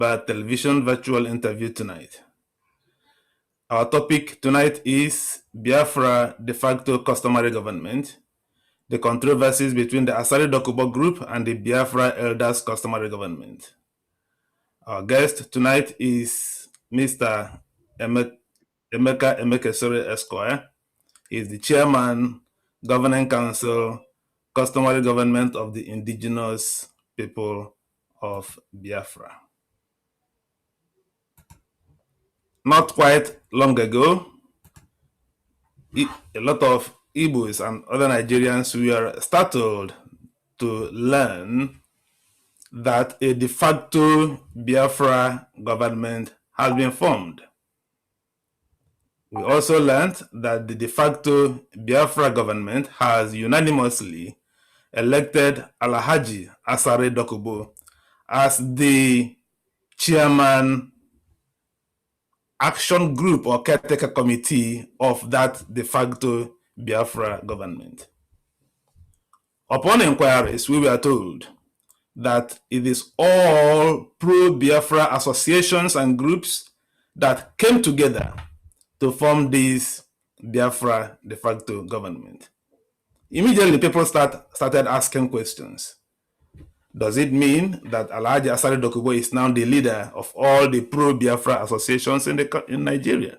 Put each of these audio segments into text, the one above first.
television virtual interview tonight. Our topic tonight is Biafra Defacto Customary Government, the controversies between the Asari Dokubo group and the Biafra Elders Customary Government. Our guest tonight is Mr. Emeka Emekesiri Esquire. He is the Chairman, Governing Council, Customary Government of the Indigenous People of Biafra. Not quite long ago, a lot of Igbos and other Nigerians were startled to learn that a de facto Biafra government has been formed. We also learned that the de facto Biafra government has unanimously elected Alhaji Asari Dokubo as the chairman action group or caretaker committee of that de facto Biafra government. Upon inquiries, we were told that it is all pro-Biafra associations and groups that came together to form this Biafra de facto government. Immediately, people started asking questions. Does it mean that Alhaji Asari Dokubo is now the leader of all the pro-Biafra associations in Nigeria?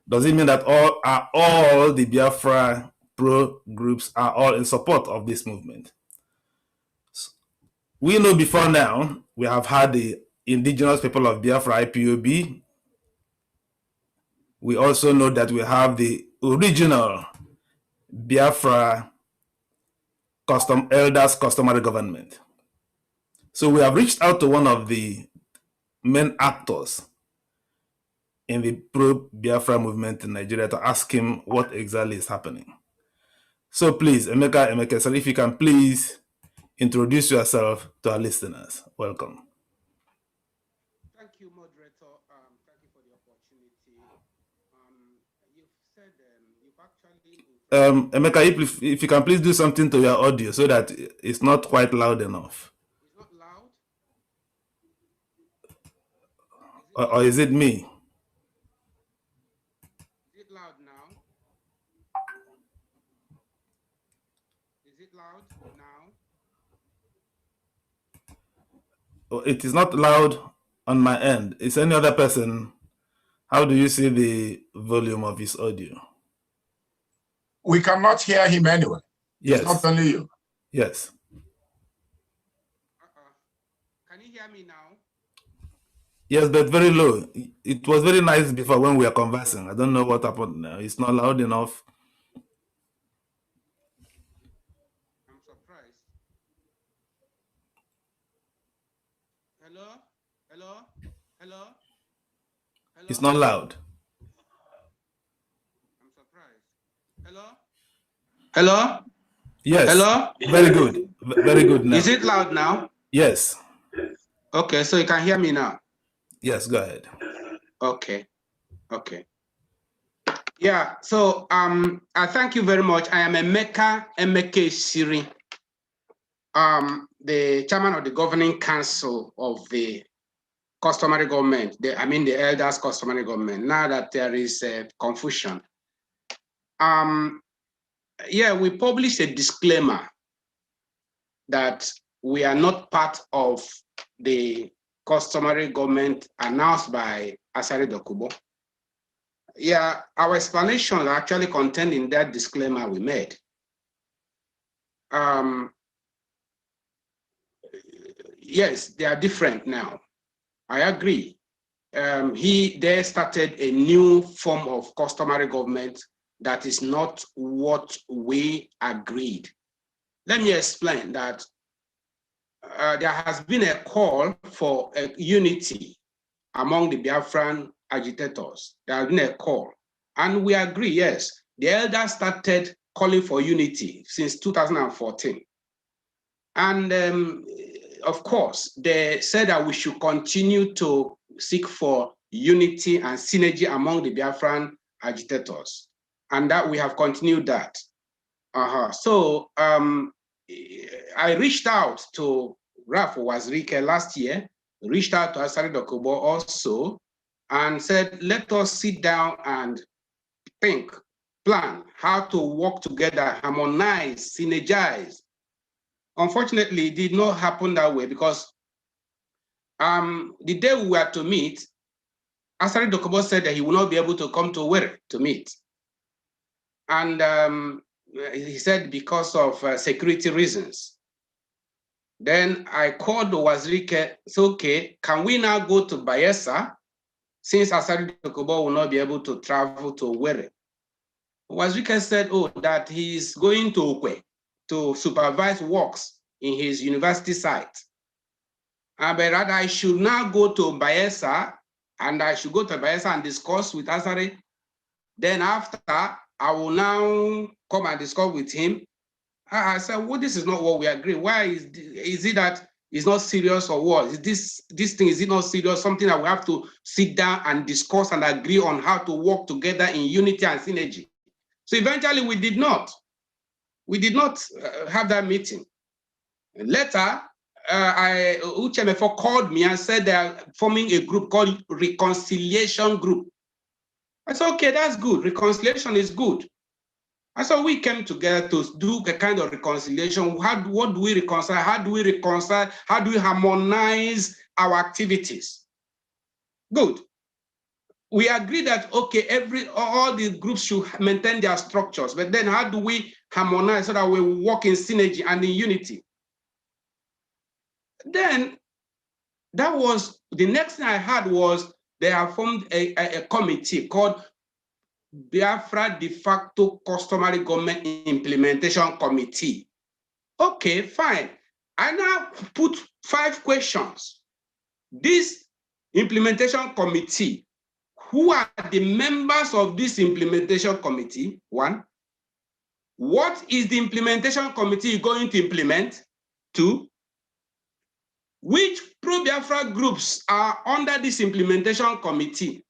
Does it mean that all the Biafra pro groups are all in support of this movement? We know before now, we have had the Indigenous People of Biafra, IPOB. We also know that we have the original Biafra Elders Customary Government. So we have reached out to one of the main actors in the pro-Biafra movement in Nigeria to ask him what exactly is happening. So please, Emekesiri, if you can please introduce yourself to our listeners. Welcome. Thank you, moderator. Thank you for the opportunity. You've said you've actually... Emeka, if you can please do something to your audio so that it's not quite loud enough. It's not loud? Or is it me? Is it loud now? Is it loud now? It is not loud on my end. Is any other person? How do you see the volume of his audio? We cannot hear him anyway. Yes. It's not only you. Yes. Can you hear me now? Yes, but very low. It was very nice before when we were conversing. I don't know what happened now. It's not loud enough. I'm surprised. Hello? Hello? Hello? Hello? It's not loud. I'm surprised. Hello? Hello? Yes. Hello? Very good. Very good now. Is it loud now? Yes. Okay, so you can hear me now. Yes, go ahead. Okay. Okay. Yeah, so I thank you very much. I am Emekesiri, the chairman of the governing council of the customary government, the elders customary government, now that there is confusion. Yeah, we published a disclaimer that we are not part of the customary government announced by Asari Dokubo. Yeah, our explanations are actually contained in that disclaimer we made. Yes, they are different now. I agree. They started a new form of customary government that is not what we agreed. Let me explain that there has been a call for a unity among the Biafran agitators. There has been a call, and we agree, yes, the elders started calling for unity since 2014. And of course, they said that we should continue to seek for unity and synergy among the Biafran agitators, and that we have continued that. So I reached out to Raf Wazirike last year, reached out to Asari Dokubo also and said, let us sit down and think, plan how to work together, harmonize, synergize. Unfortunately, it did not happen that way because the day we were to meet, Asari Dokubo said that he will not be able to come to Owerri to meet. And he said because of security reasons. Then I called Wazirike, said, okay, can we now go to Bayelsa since Asari Dokubo will not be able to travel to Owerri? Wazirike said, oh, that he is going to Okwe to supervise works in his university site. But rather I should now go to Bayelsa and I should go to Bayelsa and discuss with Asari. Then after, I will now come and discuss with him. I said, well, this is not what we agree. Why is it that it's not serious or what? Is this thing, is it not serious? Something that we have to sit down and discuss and agree on how to work together in unity and synergy. So eventually we did not have that meeting. Later, Uchemefo called me and said they are forming a group called Reconciliation Group. I said, okay, that's good. Reconciliation is good. I said, we came together to do a kind of reconciliation. What do we reconcile? How do we reconcile? How do we harmonize our activities? Good. We agree that, okay, all the groups should maintain their structures, but then how do we harmonize so that we work in synergy and in unity? Then that was, the next thing I heard was they have formed a committee called Biafra Defacto Customary Govt Implementation Committee. Okay, fine. I now put 5 questions. This implementation committee, who are the members of this implementation committee? 1. What is the implementation committee going to implement? 2. Which pro-Biafra groups are under this implementation committee?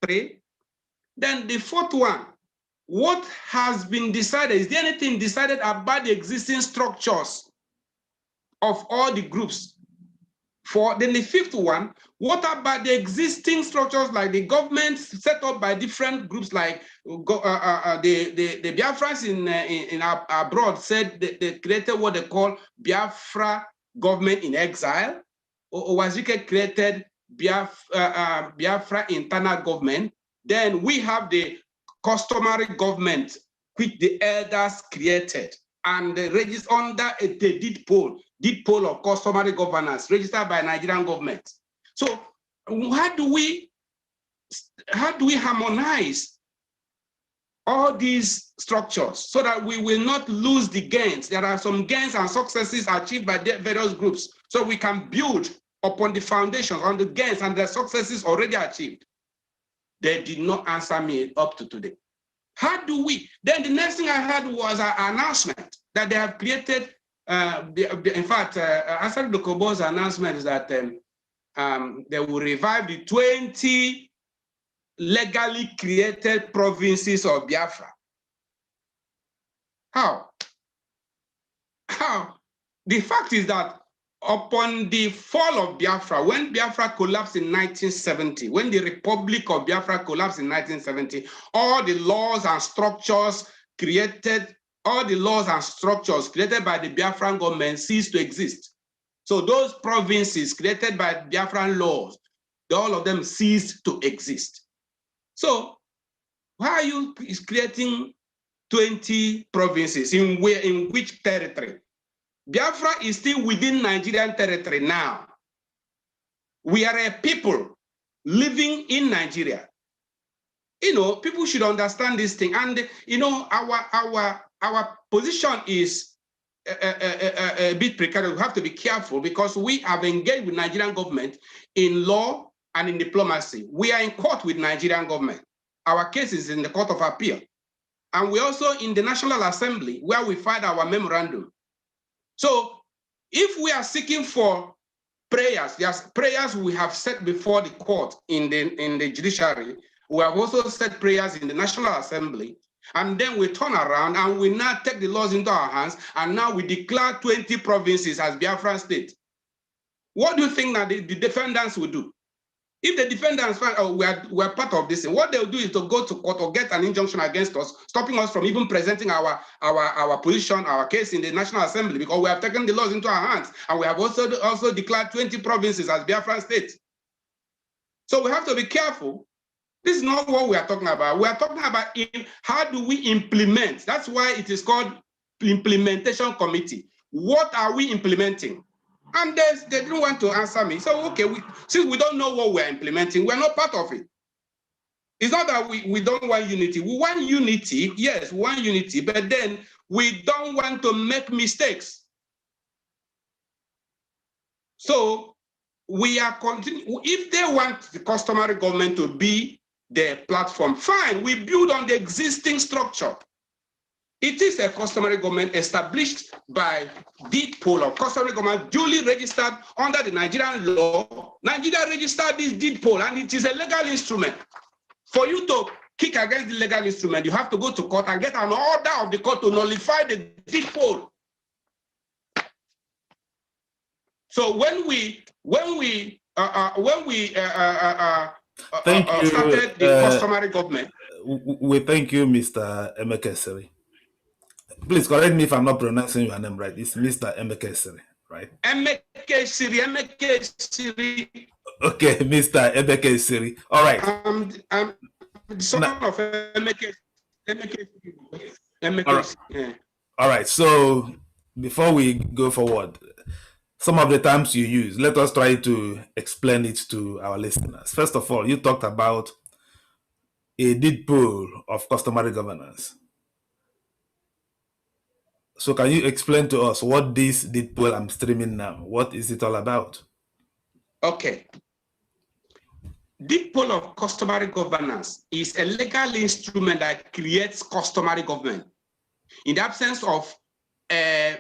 3. Then the 4th one, what has been decided? Is there anything decided about the existing structures of all the groups? Then the 5th one, what about the existing structures like the government set up by different groups like the Biafrans in abroad said they created what they call Biafra Government in Exile. Owazike created Biafra Internal Government. Then we have the Customary Govt, which the elders created, and they registered under a deed poll of customary governance registered by Nigerian government. So how do we harmonize all these structures so that we will not lose the gains? There are some gains and successes achieved by the various groups, so we can build upon the foundations, on the gains and the successes already achieved. They did not answer me up to today. How do we? Then the next thing I heard was an announcement that they have created. In fact, Asari Dokubo's announcement is that they will revive the 20 legally created provinces of Biafra. How? How? The fact is that upon the fall of Biafra, when Biafra collapsed in 1970, when the Republic of Biafra collapsed in 1970, all the laws and structures created by the Biafran government ceased to exist. So those provinces created by Biafran laws, all of them ceased to exist. So why are you creating 20 provinces? In which territory? Biafra is still within Nigerian territory now. We are a people living in Nigeria. People should understand this thing. And, our position is a bit precarious. We have to be careful because we have engaged with Nigerian government in law and in diplomacy. We are in court with Nigerian government. Our case is in the Court of Appeal. And we're also in the National Assembly where we filed our memorandum. So if we are seeking for prayers, there's prayers we have set before the court in the judiciary. We have also set prayers in the National Assembly. And then we turn around and we now take the laws into our hands. And now we declare 20 provinces as Biafran state. What do you think that the defendants will do? If the defendants find, oh, we're part of this, what they'll do is to go to court or get an injunction against us, stopping us from even presenting our position, our case in the National Assembly, because we have taken the laws into our hands, and we have also declared 20 provinces as Biafra states. So we have to be careful. This is not what we are talking about. We are talking about how do we implement. That's why it is called implementation committee. What are we implementing? And they didn't want to answer me. So, okay, since we don't know what we're implementing, we're not part of it. It's not that we don't want unity. We want unity, yes, we want unity, but then we don't want to make mistakes. So we are continuing. If they want the customary government to be their platform, fine, we build on the existing structure. It is a customary government established by deed poll of customary government, duly registered under the Nigerian law. Nigeria registered this deed poll, and it is a legal instrument. For you to kick against the legal instrument, you have to go to court and get an order of the court to nullify the deed poll. So when we started the customary government, we thank you, Mr. Emekesiri. Please correct me if I'm not pronouncing your name right. It's Mr. Emekesiri, right? Emekesiri. Okay, Mr. Emekesiri. All right. I'm the son of Emekesiri. All right. Yeah. All right. So before we go forward, some of the terms you use, let us try to explain it to our listeners. First of all, you talked about a deed poll of customary governance. So can you explain to us what this deed poll I'm streaming now, what is it all about? Okay. Deed poll of customary governance is a legal instrument that creates customary government in the absence of a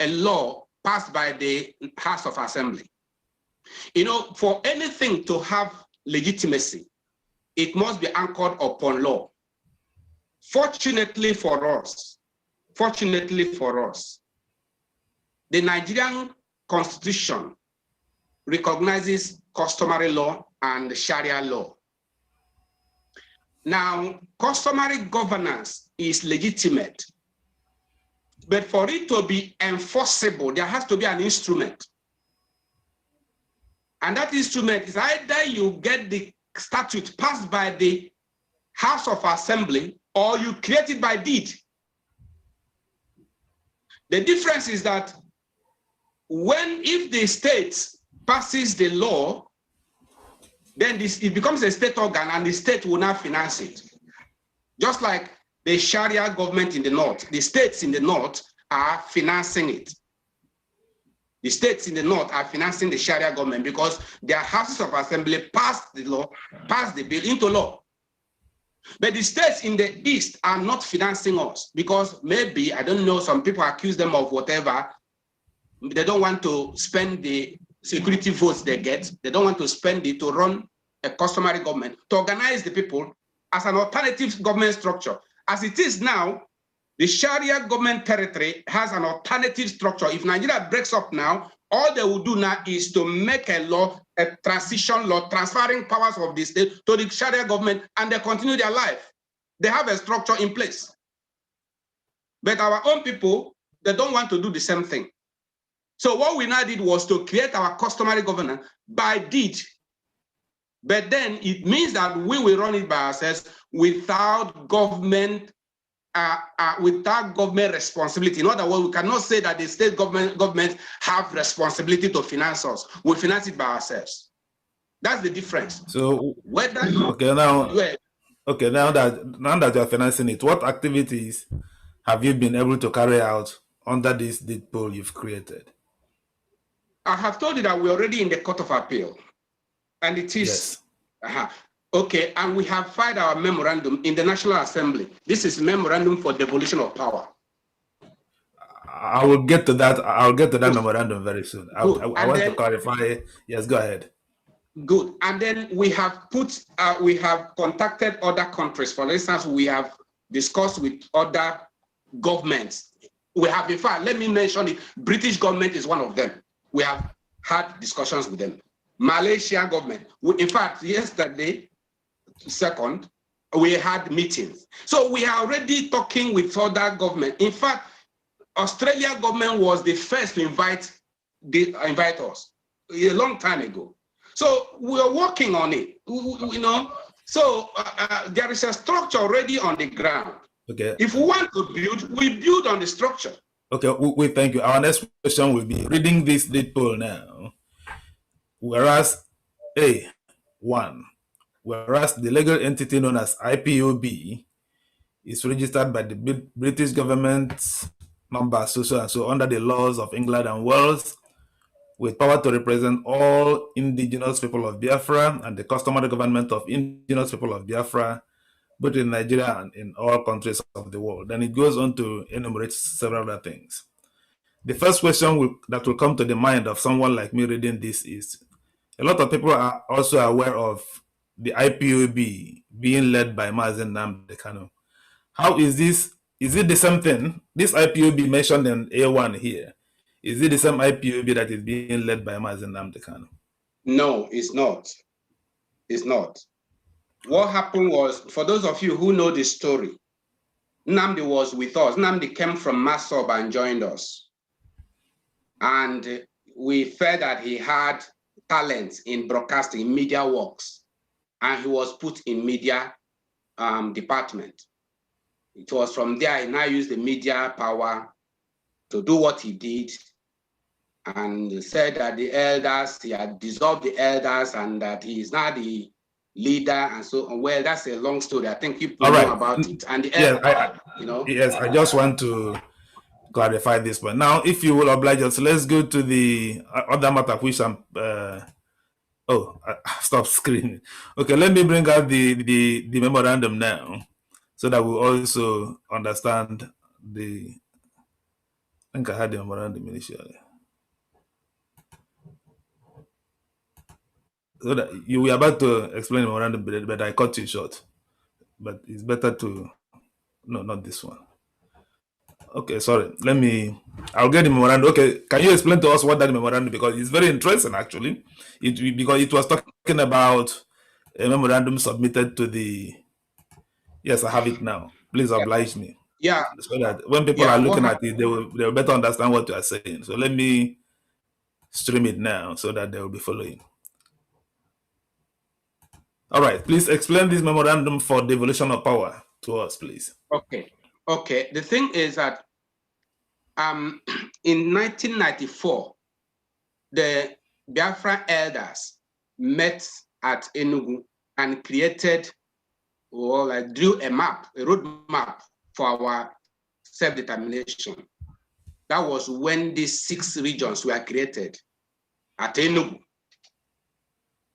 law passed by the House of Assembly. You know, for anything to have legitimacy, it must be anchored upon law. Fortunately for us, the Nigerian Constitution recognizes customary law and Sharia law. Now, customary governance is legitimate, but for it to be enforceable, there has to be an instrument. And that instrument is either you get the statute passed by the House of Assembly or you create it by deed. The difference is that if the state passes the law, then it becomes a state organ and the state will not finance it. Just like the Sharia government in the north, the states in the north are financing it. The states in the north are financing the Sharia government because their houses of assembly passed the law, passed the bill into law. But the states in the east are not financing us because maybe, I don't know, some people accuse them of whatever. They don't want to spend the security votes they get. They don't want to spend it to run a customary government, to organize the people as an alternative government structure. As it is now, the Sharia government territory has an alternative structure. If Nigeria breaks up now, all they will do now is to make a law, a transition law, transferring powers of the state to the Sharia government, and they continue their life. They have a structure in place. But our own people, they don't want to do the same thing. So what we now did was to create our customary governance by deed. But then it means that we will run it by ourselves without government responsibility. In other words, we cannot say that the state government have responsibility to finance us. We finance it by ourselves. That's the difference. So now that you're financing it, what activities have you been able to carry out under this deed poll you've created? I have told you that we're already in the Court of Appeal, and it is okay, and we have filed our memorandum in the National Assembly. This is memorandum for devolution of power. I will get to that. I'll get to that memorandum very soon. I want to clarify. Yes, go ahead. Good. And then we have contacted other countries. For instance, we have discussed with other governments. We have, in fact, let me mention it. British government is one of them. We have had discussions with them. Malaysian government, in fact, yesterday, second, we had meetings. So we are already talking with other government. In fact, Australia government was the first to invite us a long time ago. So we are working on it, you know. So there is a structure already on the ground. Okay. If we want to build, we build on the structure. Okay, we thank you. Our next question will be reading this lead poll now. Whereas whereas the legal entity known as IPOB is registered by the British government number so under the laws of England and Wales, with power to represent all indigenous people of Biafra and the customary government of indigenous people of Biafra, both in Nigeria and in all countries of the world. Then it goes on to enumerate several other things. The first question that will come to the mind of someone like me reading this is, a lot of people are also aware of the IPOB being led by Mazen Nnamdi Kanu. How is this? Is it the same thing? This IPOB mentioned in A1 here, is it the same IPOB that is being led by Mazen Nnamdi Kanu? No, it's not. It's not. What happened was, for those of you who know the story, Nnamdi was with us. Nnamdi came from Masob and joined us. And we felt that he had talent in broadcasting, media works, and he was put in media department. It was from there he now used the media power to do what he did, and said that the elders, he had dissolved the elders, and that he is now the leader, and so on. Well, that's a long story. I think people know about it. And the elders, you know. Yes, I just want to clarify this point. Now, if you will oblige us, let's go to the other matter which I'm stop screening. Okay, let me bring out the memorandum now, so that we also understand the. I think I had the memorandum initially. So that you were about to explain the memorandum, but I cut you short. But it's better to, no, not this one. Okay, sorry. I'll get the memorandum. Okay, can you explain to us what that memorandum, because it's very interesting actually. Because it was talking about a memorandum submitted to the, yes, I have it now. Please oblige me. Yeah. So that when people are looking at it, they will better understand what you are saying. So let me stream it now so that they will be following. All right, please explain this memorandum for devolution of power to us, please. Okay. The thing is that in 1994, the Biafra elders met at Enugu and created, drew a road map for our self-determination. That was when these 6 regions were created at Enugu.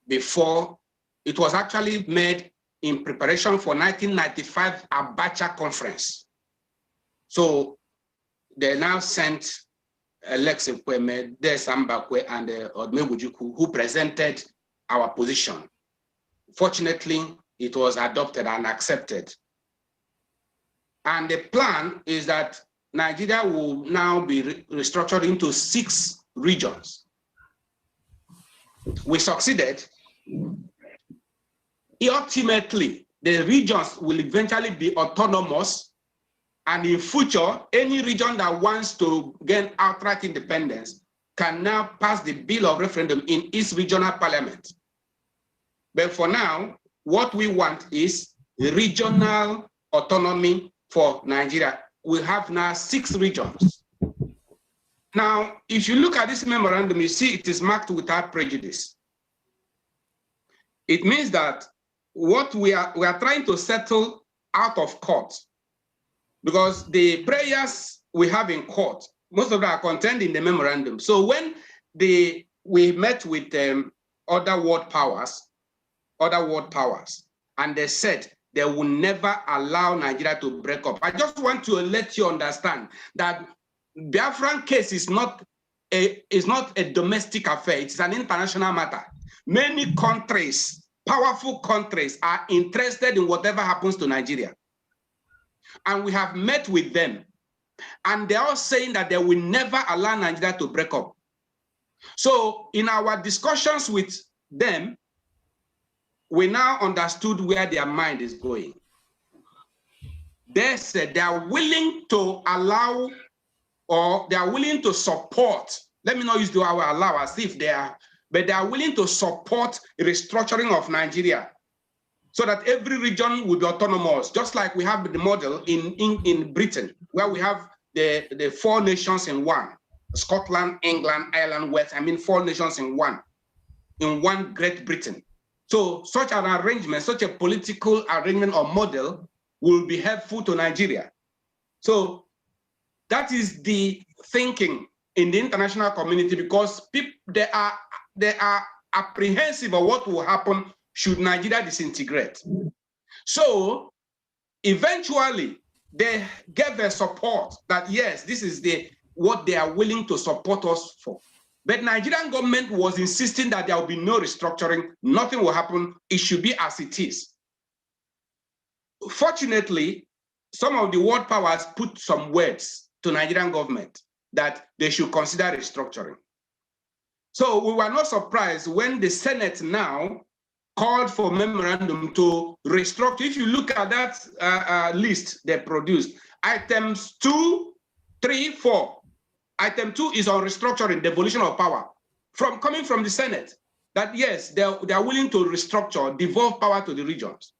Before, it was actually made in preparation for 1995 Abacha conference. So they now sent Alex Ekweme, Desambakwe, and Odmebujuku, who presented our position. Fortunately, it was adopted and accepted. And the plan is that Nigeria will now be restructured into 6 regions. We succeeded. Ultimately, the regions will eventually be autonomous, and in future, any region that wants to gain outright independence can now pass the bill of referendum in its regional parliament. But for now, what we want is regional autonomy for Nigeria. We have now 6 regions. Now, if you look at this memorandum, you see it is marked without prejudice. It means that what we are trying to settle out of court, because the prayers we have in court, most of them are contained in the memorandum. So when we met with other world powers, and they said they will never allow Nigeria to break up. I just want to let you understand that Biafran case is not a domestic affair, it's an international matter. Many countries, powerful countries, are interested in whatever happens to Nigeria. And we have met with them, and they're all saying that they will never allow Nigeria to break up. So in our discussions with them, we now understood where their mind is going. They said they are willing to allow, or they are willing to support, let me not use the word allow as if they are, but they are willing to support restructuring of Nigeria so that every region will be autonomous, just like we have the model in Britain, where we have the 4 nations in one, Scotland, England, Ireland, Wales, 4 nations in one Great Britain. So such an arrangement, such a political arrangement or model will be helpful to Nigeria. So that is the thinking in the international community, because people, they are apprehensive of what will happen should Nigeria disintegrate. So eventually they gave a support that yes, this is what they are willing to support us for. But Nigerian government was insisting that there will be no restructuring, nothing will happen, it should be as it is. Fortunately, some of the world powers put some words to Nigerian government that they should consider restructuring. So we were not surprised when the Senate now called for memorandum to restructure. If you look at that list they produced, items 2, 3, 4. Item 2 is on restructuring, devolution of power, coming from the Senate, that yes, they are willing to restructure, devolve power to the regions.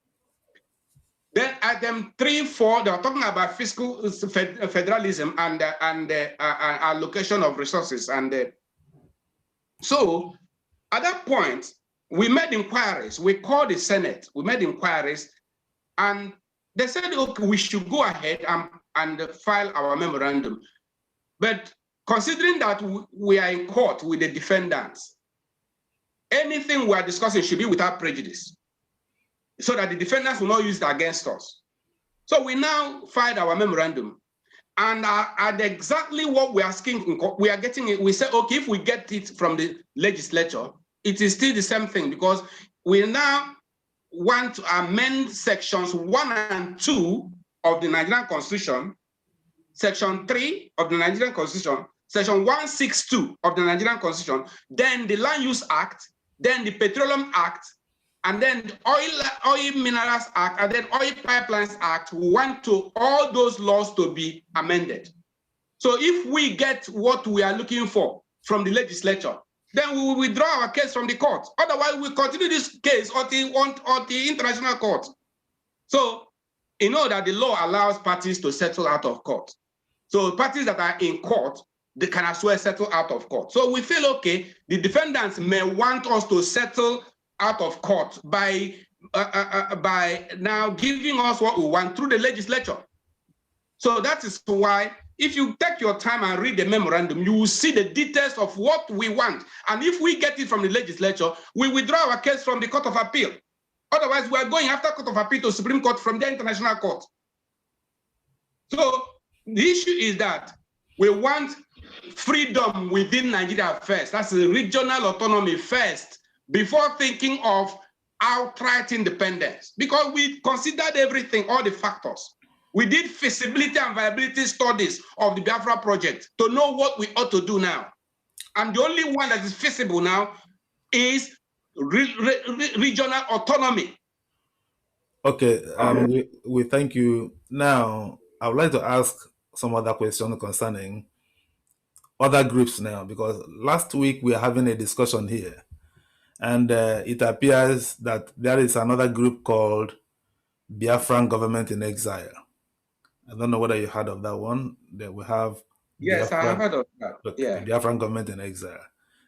Then item 3, 4, they are talking about fiscal federalism and allocation of resources. So at that point, we made inquiries. We called the Senate. We made inquiries, and they said, okay, we should go ahead and file our memorandum. But considering that we are in court with the defendants, anything we are discussing should be without prejudice, so that the defendants will not use it against us. So we now filed our memorandum, and at exactly what we are asking, we are getting it. We say, okay, if we get it from the legislature, it is still the same thing, because we now want to amend sections 1 and 2 of the Nigerian Constitution, section 3 of the Nigerian Constitution, section 162 of the Nigerian Constitution, then the Land Use Act, then the Petroleum Act, and then the Oil Minerals Act, and then Oil Pipelines Act. We want to all those laws to be amended. So if we get what we are looking for from the legislature, then we will withdraw our case from the court. Otherwise, we'll continue this case or the international court. So you know that the law allows parties to settle out of court. So parties that are in court, they can as well settle out of court. So we feel, okay, the defendants may want us to settle out of court by now giving us what we want through the legislature. So that is why, if you take your time and read the memorandum, you will see the details of what we want. And if we get it from the legislature, we withdraw our case from the Court of Appeal. Otherwise, we are going after Court of Appeal to Supreme Court from the International Court. So the issue is that we want freedom within Nigeria first. That's the regional autonomy first, before thinking of outright independence. Because we considered everything, all the factors. We did feasibility and viability studies of the Biafra project to know what we ought to do now. And the only one that is feasible now is regional autonomy. Okay, we thank you. Now, I would like to ask some other questions concerning other groups now, because last week we are having a discussion here, and it appears that there is another group called Biafran Government in Exile. I don't know whether you heard of that one. That we have. Yes, I have heard of that. Yeah. The Biafran Government in Exile.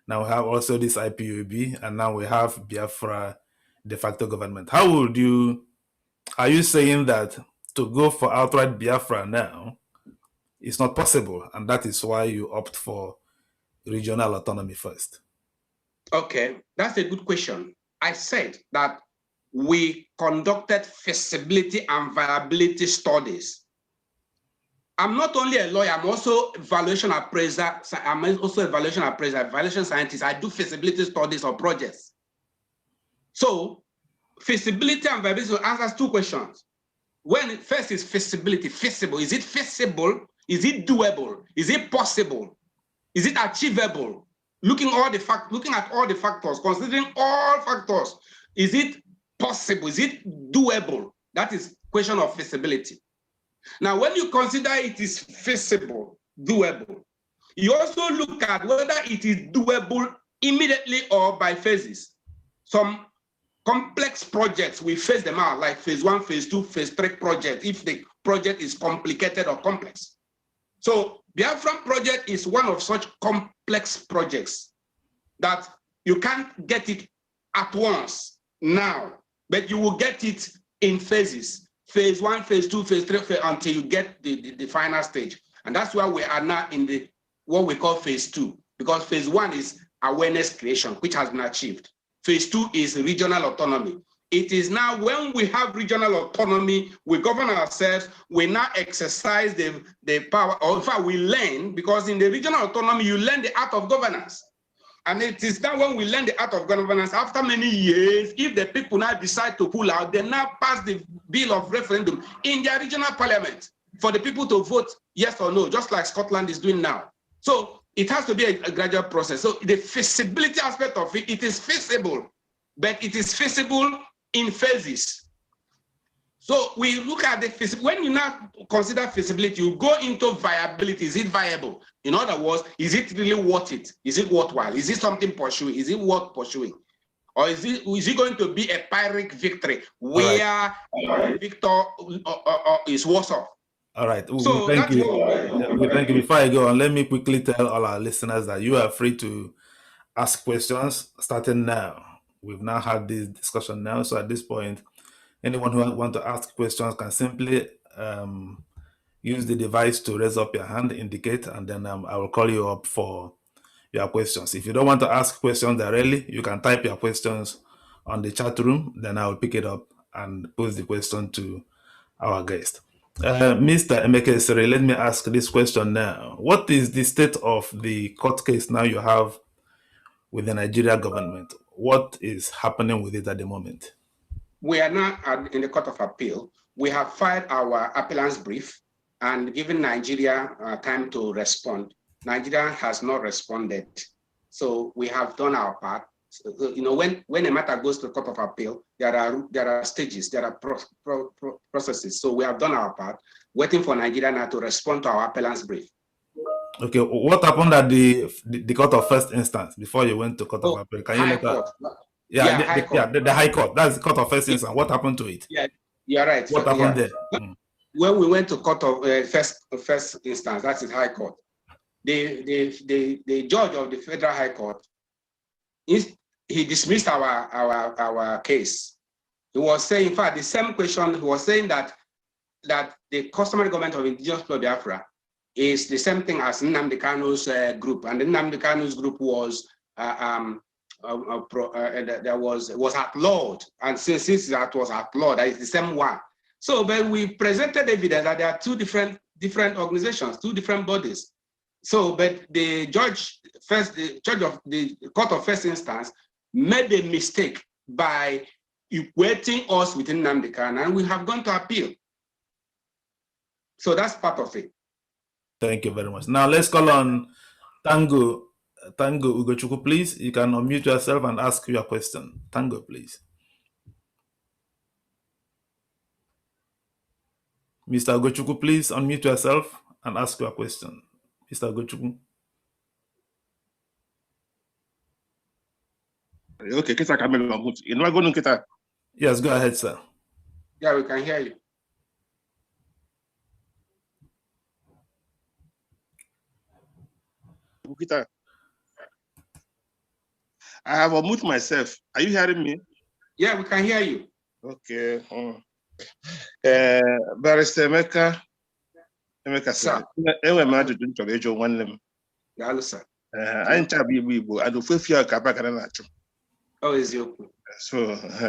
Now we have also this IPOB, and now we have Biafra Defacto Government. How would you? Are you saying that to go for outright Biafra now is not possible, and that is why you opt for regional autonomy first? Okay, that's a good question. I said that we conducted feasibility and viability studies. I'm not only a lawyer, I'm also evaluation appraiser. I'm also evaluation appraiser, evaluation scientist. I do feasibility studies of projects. So feasibility and viability answers 2 questions. When first is feasibility, feasible. Is it feasible? Is it doable? Is it possible? Is it achievable? looking at all the factors, considering all factors, is it possible? Is it doable? That is question of feasibility. Now, when you consider it is feasible, doable, you also look at whether it is doable immediately or by phases. Some complex projects, we phase them out, like phase 1, phase 2, phase 3 project, if the project is complicated or complex. So Biafran project is one of such complex projects that you can't get it at once now, but you will get it in phases. Phase 1, phase 2, phase 3, until you get the final stage. And that's why we are now in the what we call phase 2, because phase 1 is awareness creation, which has been achieved. Phase 2 is regional autonomy. It is now when we have regional autonomy, we govern ourselves, we now exercise the power, or in fact we learn, because in the regional autonomy, you learn the art of governance. And it is now when we learn the art of governance, after many years, if the people now decide to pull out, they now pass the bill of referendum in their regional parliament for the people to vote yes or no, just like Scotland is doing now. So it has to be a gradual process. So the feasibility aspect of it, it is feasible, but it is feasible in phases. So we look at the feasibility. When you now consider feasibility, you go into viability. Is it viable? In other words, is it really worth it? Is it worthwhile? Is it something pursuing? Is it worth pursuing? Or is it going to be a Pyrrhic victory where victor is worse off? All right. So thank you. Thank you. Before I go on, let me quickly tell all our listeners that you are free to ask questions starting now. We've now had this discussion now. So at this point, anyone who wants to ask questions can simply use the device to raise up your hand, indicate, and then I will call you up for your questions. If you don't want to ask questions directly, you can type your questions on the chat room. Then I will pick it up and pose the question to our guest. Mr. Emekesiri, let me ask this question now. What is the state of the court case now you have with the Nigeria government? What is happening with it at the moment? We are now in the Court of Appeal. We have filed our appellant's brief and given Nigeria time to respond. Nigeria has not responded. So we have done our part. So, you know, when a matter goes to the Court of Appeal, there are stages, there are processes. So we have done our part, waiting for Nigeria now to respond to our appellant's brief. Okay, what happened at the Court of First Instance before you went to Court of Appeal? Can you High let us? Court. Yeah, High the High Court. That's the Court of First Instance. What happened to it? Yeah, you're right. What happened there? When we went to Court of First Instance, that is High Court. The judge of the Federal High Court, he dismissed our case. He was saying, in fact, the same question. He was saying that the Customary Govt of Indigenous Biafra is the same thing as Nnamdi Kanu's group, and the Nnamdi Kanu's group was was outlawed, and since that was outlawed, that is the same one. So, but we presented evidence that there are two different organizations, two different bodies. So, but the judge of the Court of First Instance made a mistake by equating us with Nnamdi Kanu, and we have gone to appeal. So that's part of it. Thank you very much. Now let's call on Tango Ugochukwu, please. You can unmute yourself and ask your question. Tango, please. Mr. Ugochukwu, please unmute yourself and ask your question. Mr. Ugochukwu. Okay, you know, going to Yes, go ahead, sir. Yeah, we can hear you. I have unmuted myself. Are you hearing me? Yeah, we can hear you. Okay. Barrister Emeka. Sir. Ewe madu dunto ejo nwanne Yeah, sir. Anyị ncha bụ Igbo and ofefi a ka bakara na-achụ. Oh, eziokwu. So,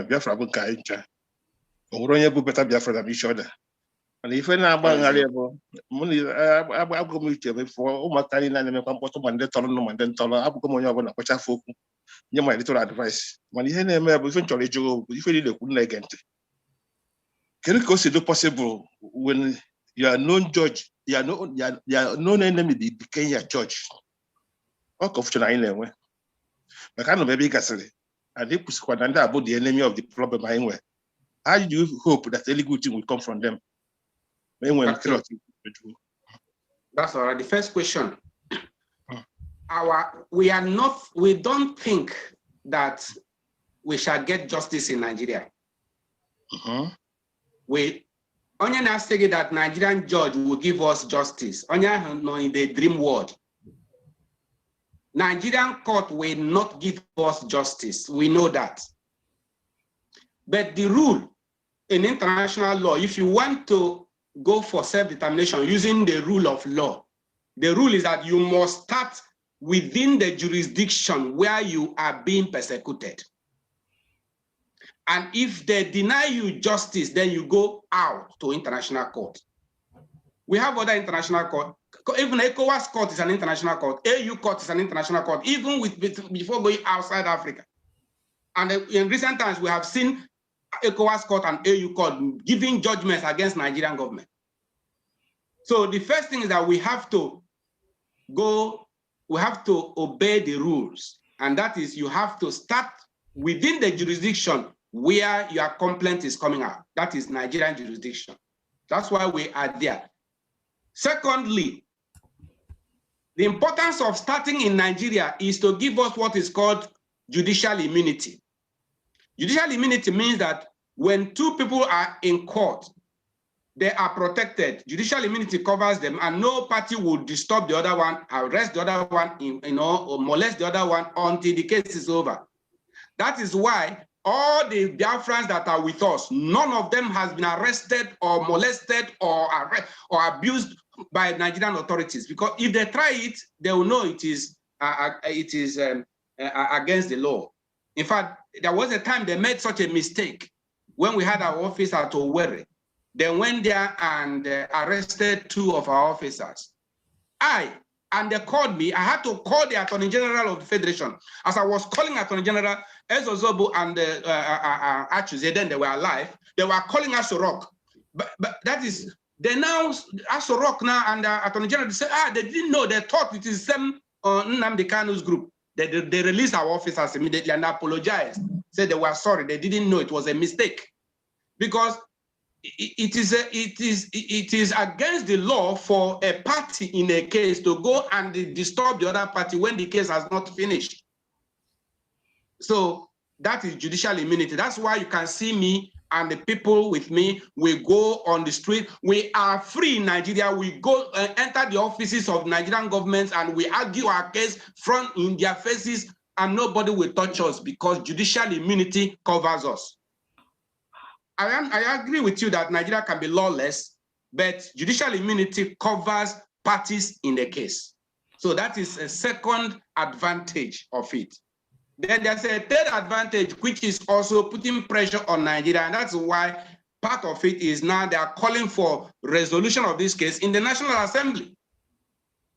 Biafra bụ ka anyị ncha. O nwere onye bụ beta Biafra na isi ọda. Mana ife na-agba ngharị bụ mụ na abụgo m iche mefọ ụmụaka niile na-emekwa mkpọtụ ma ndị tọrọ nnụ ma ndị ntọrọ abụgo m onye ọbụla kpọchafụ okwu nye my little advice. Mana ihe na-eme bụ ife nchọrọ ịjụ okwu ife niile kwuru na-ege ntị. Kedu ka o si do possible when you are known judge, you are known enemy became your judge? What confusion are you in? But kind of maybe Gasly, and they put about the enemy of the problem anyway. How do you hope that any good thing will come from them? That's all right. The first question. We don't think that we shall get justice in Nigeria. We only now say that Nigerian judge will give us justice. Only know in the dream world. Nigerian court will not give us justice. We know that. But the rule in international law, if you want to go for self-determination using the rule of law, the rule is that you must start within the jurisdiction where you are being persecuted. And if they deny you justice, then you go out to international court. We have other international court. Even ECOWAS court is an international court. AU court is an international court, even before going outside Africa. And in recent times, we have seen ECOWAS court and AU court giving judgments against Nigerian government. So the first thing is that we have to obey the rules. And that is, you have to start within the jurisdiction where your complaint is coming out. That is Nigerian jurisdiction. That's why we are there. Secondly, the importance of starting in Nigeria is to give us what is called judicial immunity. Judicial immunity means that when two people are in court, they are protected. Judicial immunity covers them, and no party will disturb the other one, arrest the other one, or molest the other one until the case is over. That is why all the Biafrans that are with us, none of them has been arrested or molested or abused by Nigerian authorities, because if they try it, they will know it is against the law. In fact, there was a time they made such a mistake when we had our office at Owerri. They went there and arrested 2 of our officers. And they called me. I had to call the Attorney General of the Federation. As I was calling Attorney General, Ezozobo and Achuze, then they were alive. They were calling Asorok. But that is, they now, Asorok now and Attorney General, they said, they didn't know. They thought it is some Nnamdi Kanu's group. They released our officers immediately and apologized. Said they were sorry. They didn't know it was a mistake. Because it is against the law for a party in a case to go and disturb the other party when the case has not finished. So that is judicial immunity. That's why you can see me and the people with me. We go on the street. We are free in Nigeria. We go enter the offices of Nigerian governments and we argue our case front in their faces, and nobody will touch us because judicial immunity covers us. I agree with you that Nigeria can be lawless, but judicial immunity covers parties in the case. So that is a second advantage of it. Then there's a third advantage, which is also putting pressure on Nigeria. And that's why part of it is now they are calling for resolution of this case in the National Assembly,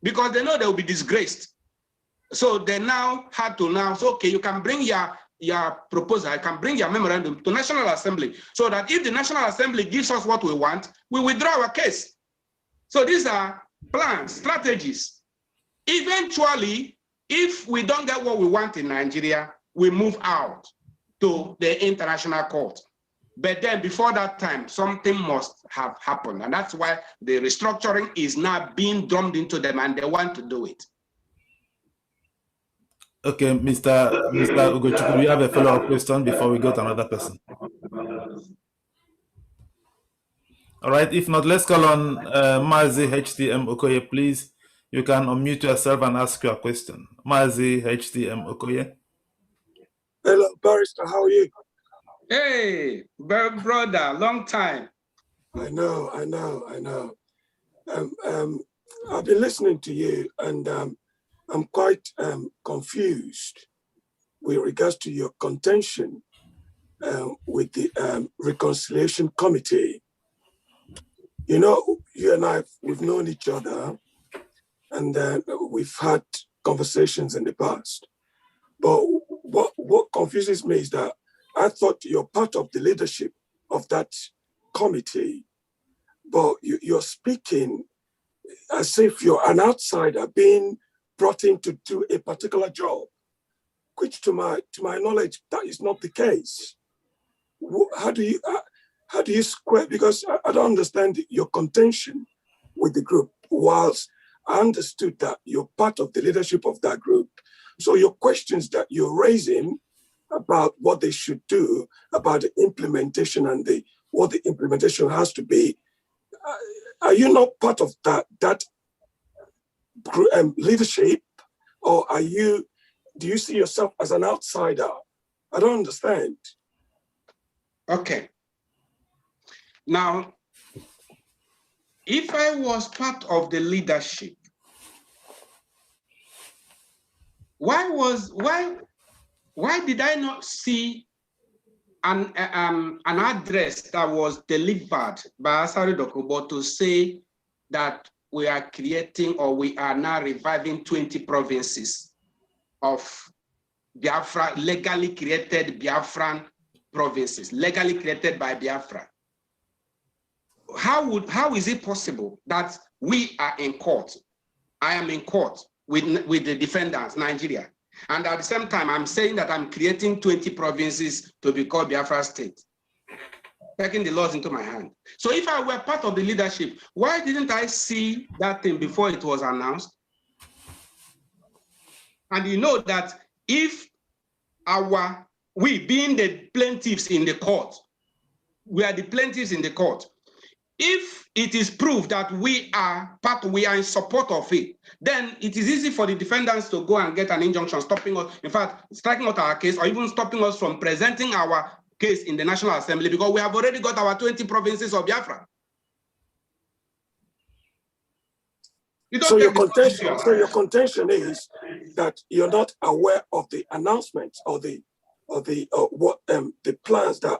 because they know they will be disgraced. So they now had to say, okay, you can bring your proposal, I can bring your memorandum to National Assembly, so that if the National Assembly gives us what we want, we withdraw our case. So these are plans, strategies. Eventually, if we don't get what we want in Nigeria, we move out to the international court. But then before that time, something must have happened. And that's why the restructuring is now being drummed into them and they want to do it. Okay, Mr. Ugochukwu, we have a follow-up question before we go to another person. All right, if not, let's call on Mazi HTM Okoye, please. You can unmute yourself and ask your question. Mazi HTM Okoye. Hello, Barrister, how are you? Hey, brother, long time. I know. I've been listening to you and I'm quite confused with regards to your contention with the Reconciliation Committee. You know, you and I, we've known each other and we've had conversations in the past. But what confuses me is that I thought you're part of the leadership of that committee, but you're speaking as if you're an outsider being brought in to do a particular job. which to my knowledge, that is not the case. How do you square, because I don't understand your contention with the group, whilst I understood that you're part of the leadership of that group. So your questions that you're raising about what they should do, about the implementation and what the implementation has to be, are you not part of that leadership, or do you see yourself as an outsider? I don't understand. Okay. Now, if I was part of the leadership, why did I not see an address that was delivered by Asari Dokubo to say that we are creating, or we are now reviving 20 provinces of Biafra, legally created Biafran provinces, legally created by Biafra? How is it possible that we are in court? I am in court with the defendants, Nigeria. And at the same time, I'm saying that I'm creating 20 provinces to be called Biafra state, taking the laws into my hand. So if I were part of the leadership, why didn't I see that thing before it was announced? And you know that if we being the plaintiffs in the court, we are the plaintiffs in the court. If it is proved that we are in support of it, then it is easy for the defendants to go and get an injunction stopping us, in fact, striking out our case, or even stopping us from presenting our case in the National Assembly, because we have already got our 20 provinces of Biafra. So your contention is that you're not aware of the announcements or the plans that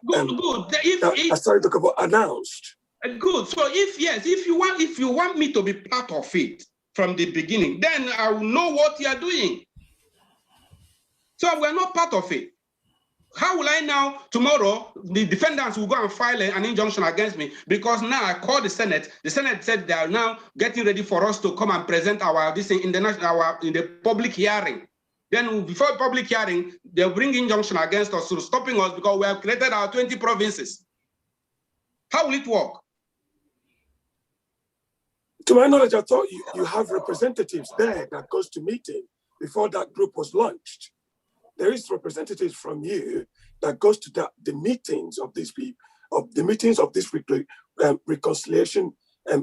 Asari Dokubo announced. Good. So if you want me to be part of it from the beginning, then I will know what you are doing. So we're not part of it. How will I now, tomorrow, the defendants will go and file an injunction against me because now I called the Senate. The Senate said they are now getting ready for us to come and present this thing in the public hearing. Then before public hearing, they'll bring injunction against us, stopping us because we have created our 20 provinces. How will it work? To my knowledge, I thought you have representatives there that goes to meeting before that group was launched. There is representatives from you that goes to the meetings of these people, of the meetings of this reconciliation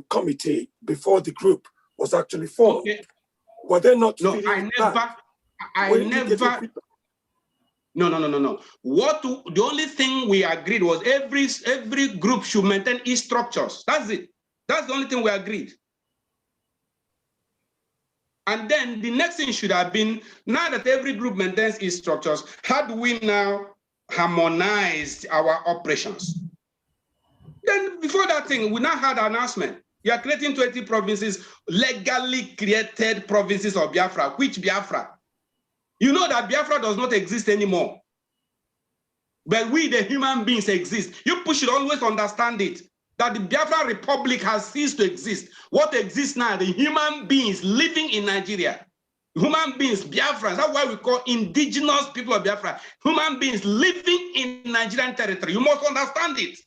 committee before the group was actually formed. Okay. Were they not? No, I never. No. The only thing we agreed was every group should maintain its structures. That's it. That's the only thing we agreed. And then the next thing should have been, now that every group maintains its structures, how do we now harmonize our operations? Then before that thing, we now had an announcement. You are creating 20 provinces, legally created provinces of Biafra. Which Biafra? You know that Biafra does not exist anymore. But we, the human beings, exist. You should always understand it, that the Biafra Republic has ceased to exist. What exists now, the human beings living in Nigeria. Human beings, Biafrans, that's why we call indigenous people of Biafra. Human beings living in Nigerian territory. You must understand it.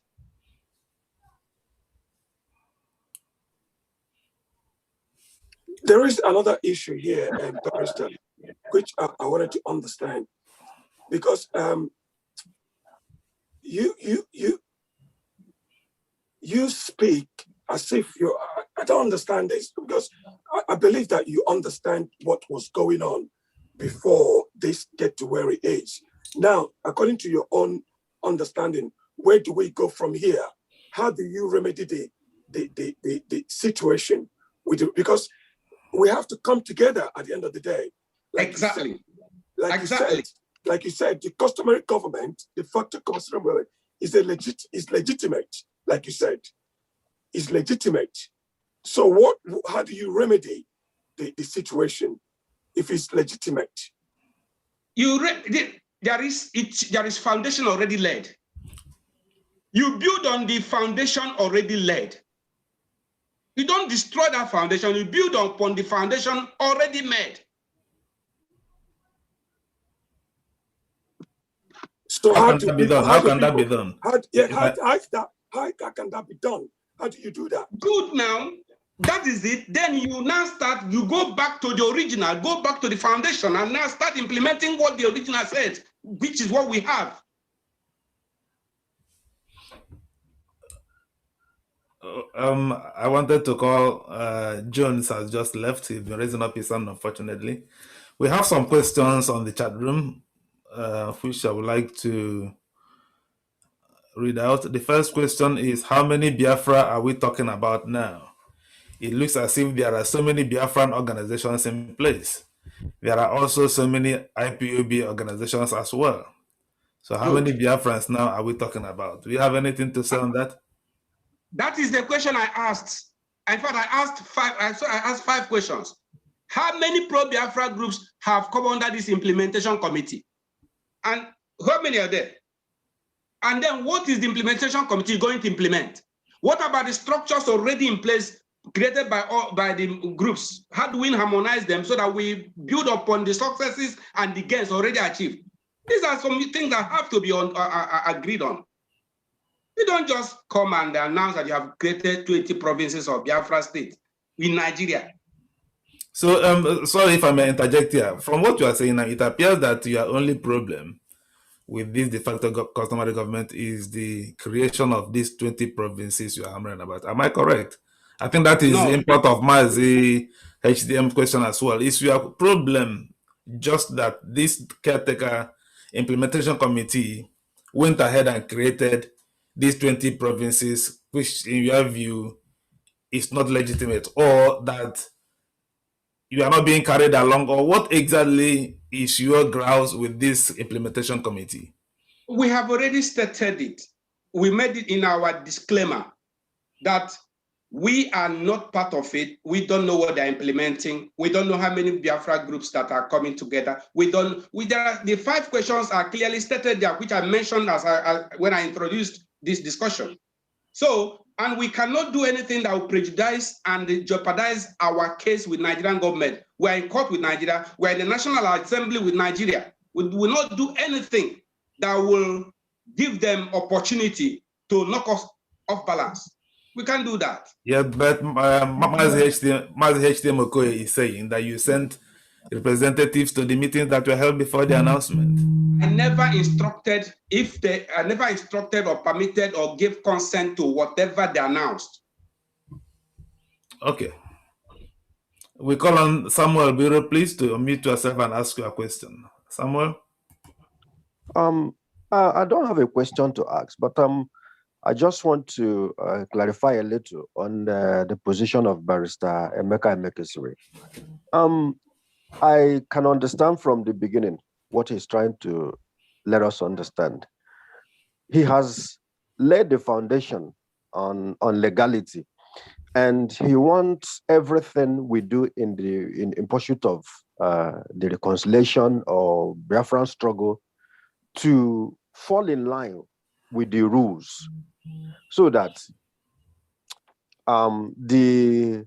There is another issue here, Barrister, which I wanted to understand, because you speak as if you're, I don't understand this, because I believe that you understand what was going on before this get to where it is. Now, according to your own understanding, where do we go from here? How do you remedy the situation? Because we have to come together at the end of the day. Exactly. Like you said, the customary government, de facto customary government, is legitimate. Like you said, is legitimate. So how do you remedy the situation if it's legitimate? There is foundation already laid. You build on the foundation already laid. You don't destroy that foundation, you build upon the foundation already made. So how can that be done? How can that be done? How can that be done? How do you do that? Good now. That is it. Then you now start, you go back to the original, go back to the foundation, and now start implementing what the original said, which is what we have. I wanted to call Jones has just left. He's been raising up his hand, unfortunately. We have some questions on the chat room, which I would like to read out. The first question is, how many Biafra are we talking about now? It looks as if there are so many Biafran organizations in place. There are also so many IPOB organizations as well. So how many Biafrans now are we talking about? Do you have anything to say on that? That is the question I asked. In fact, I asked five questions. How many pro-Biafra groups have come under this implementation committee? And how many are there? And then what is the implementation committee going to implement? What about the structures already in place created by the groups? How do we harmonize them so that we build upon the successes and the gains already achieved? These are some things that have to be agreed on. You don't just come and announce that you have created 20 provinces of Biafra state in Nigeria. So, sorry if I may interject here. From what you are saying now, it appears that your only problem with this de facto customary government is the creation of these 20 provinces you are hammering about. Am I correct? I think that is the import of Mazi HDM question as well. Is your problem just that this caretaker implementation committee went ahead and created these 20 provinces, which in your view is not legitimate, or that you are not being carried along, or what exactly is your grounds with this implementation committee? We have already stated it. We made it in our disclaimer that we are not part of it. We don't know what they're implementing. We don't know how many Biafra groups that are coming together. The 5 questions are clearly stated there, which I mentioned when I introduced this discussion. So, and we cannot do anything that will prejudice and jeopardize our case with Nigerian government. We're in court with Nigeria. We're in the National Assembly with Nigeria. We will not do anything that will give them opportunity to knock us off balance. We can't do that. Yeah, but Mazi HDM Okoye is saying that you sent representatives to the meetings that were held before the announcement. I never instructed or permitted or gave consent to whatever they announced. Okay. We call on Samuel Biro, please, to unmute yourself and ask your question. Samuel? I don't have a question to ask, but I just want to clarify a little on the position of Barrister Emeka Emekesiri. I can understand from the beginning what he's trying to let us understand. He has laid the foundation on legality, and he wants everything we do in pursuit of the reconciliation or Biafran struggle to fall in line with the rules, so that the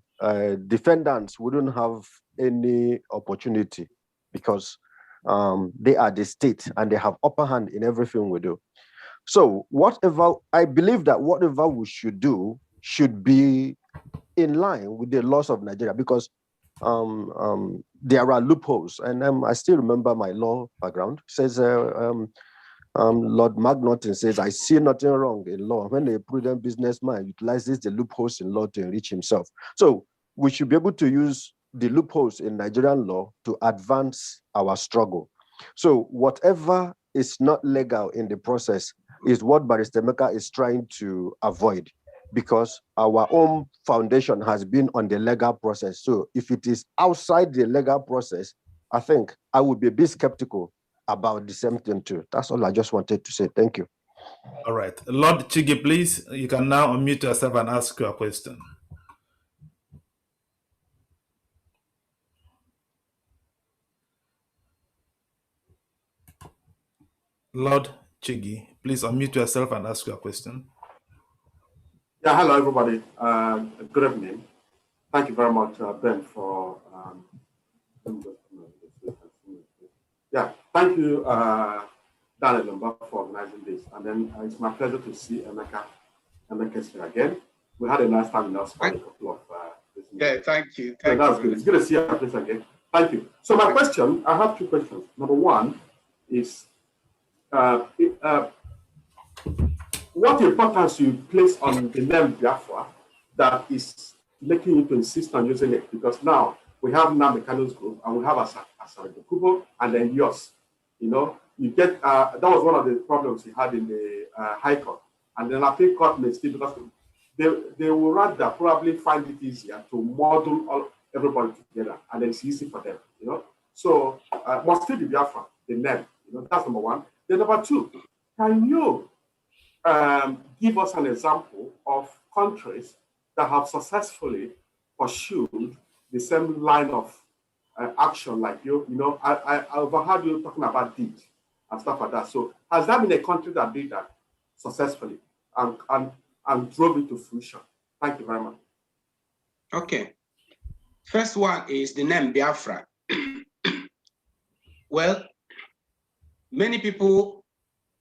defendants wouldn't have any opportunity, because they are the state and they have upper hand in everything we do. So I believe that whatever we should do should be in line with the laws of Nigeria, because there are loopholes. And I still remember my law background. Says Lord Magnotin says, I see nothing wrong in law when a prudent businessman utilizes the loopholes in law to enrich himself. So we should be able to use the loopholes in Nigerian law to advance our struggle. So whatever is not legal in the process is what Barrister Emeka is trying to avoid, because our own foundation has been on the legal process. So if it is outside the legal process, I think I would be a bit skeptical about the same thing too. That's all I just wanted to say. Thank you. All right. Lord Chigi, please, you can now unmute yourself and ask your question. Lord Chigi, please unmute yourself and ask your question. Yeah, hello everybody. Good evening. Thank you very much, Ben, for thank you, Daniel Lumba for organizing this. And then it's my pleasure to see Emekesiri again. We had a nice time in our spot a couple of yeah, thank you. So that's good. It's good to see you place again. Thank you. So my question, I have two questions. Number one is, what importance you place on the name Biafra that is making you to insist on using it? Because now we have Emeka's group and we have Asari Dokubo and then yours. You know, you get that was one of the problems he had in the High Court, and then I think court may still, because they will rather probably find it easier to model everybody together, and then it's easy for them. You know, so must still be Biafra the name. You know, that's number one. Then number two, can you give us an example of countries that have successfully pursued the same line of action like you? You know, I overheard you talking about deed and stuff like that. So has that been a country that did that successfully and drove it to fruition? Thank you very much. Okay. First one is the name Biafra. Well, many people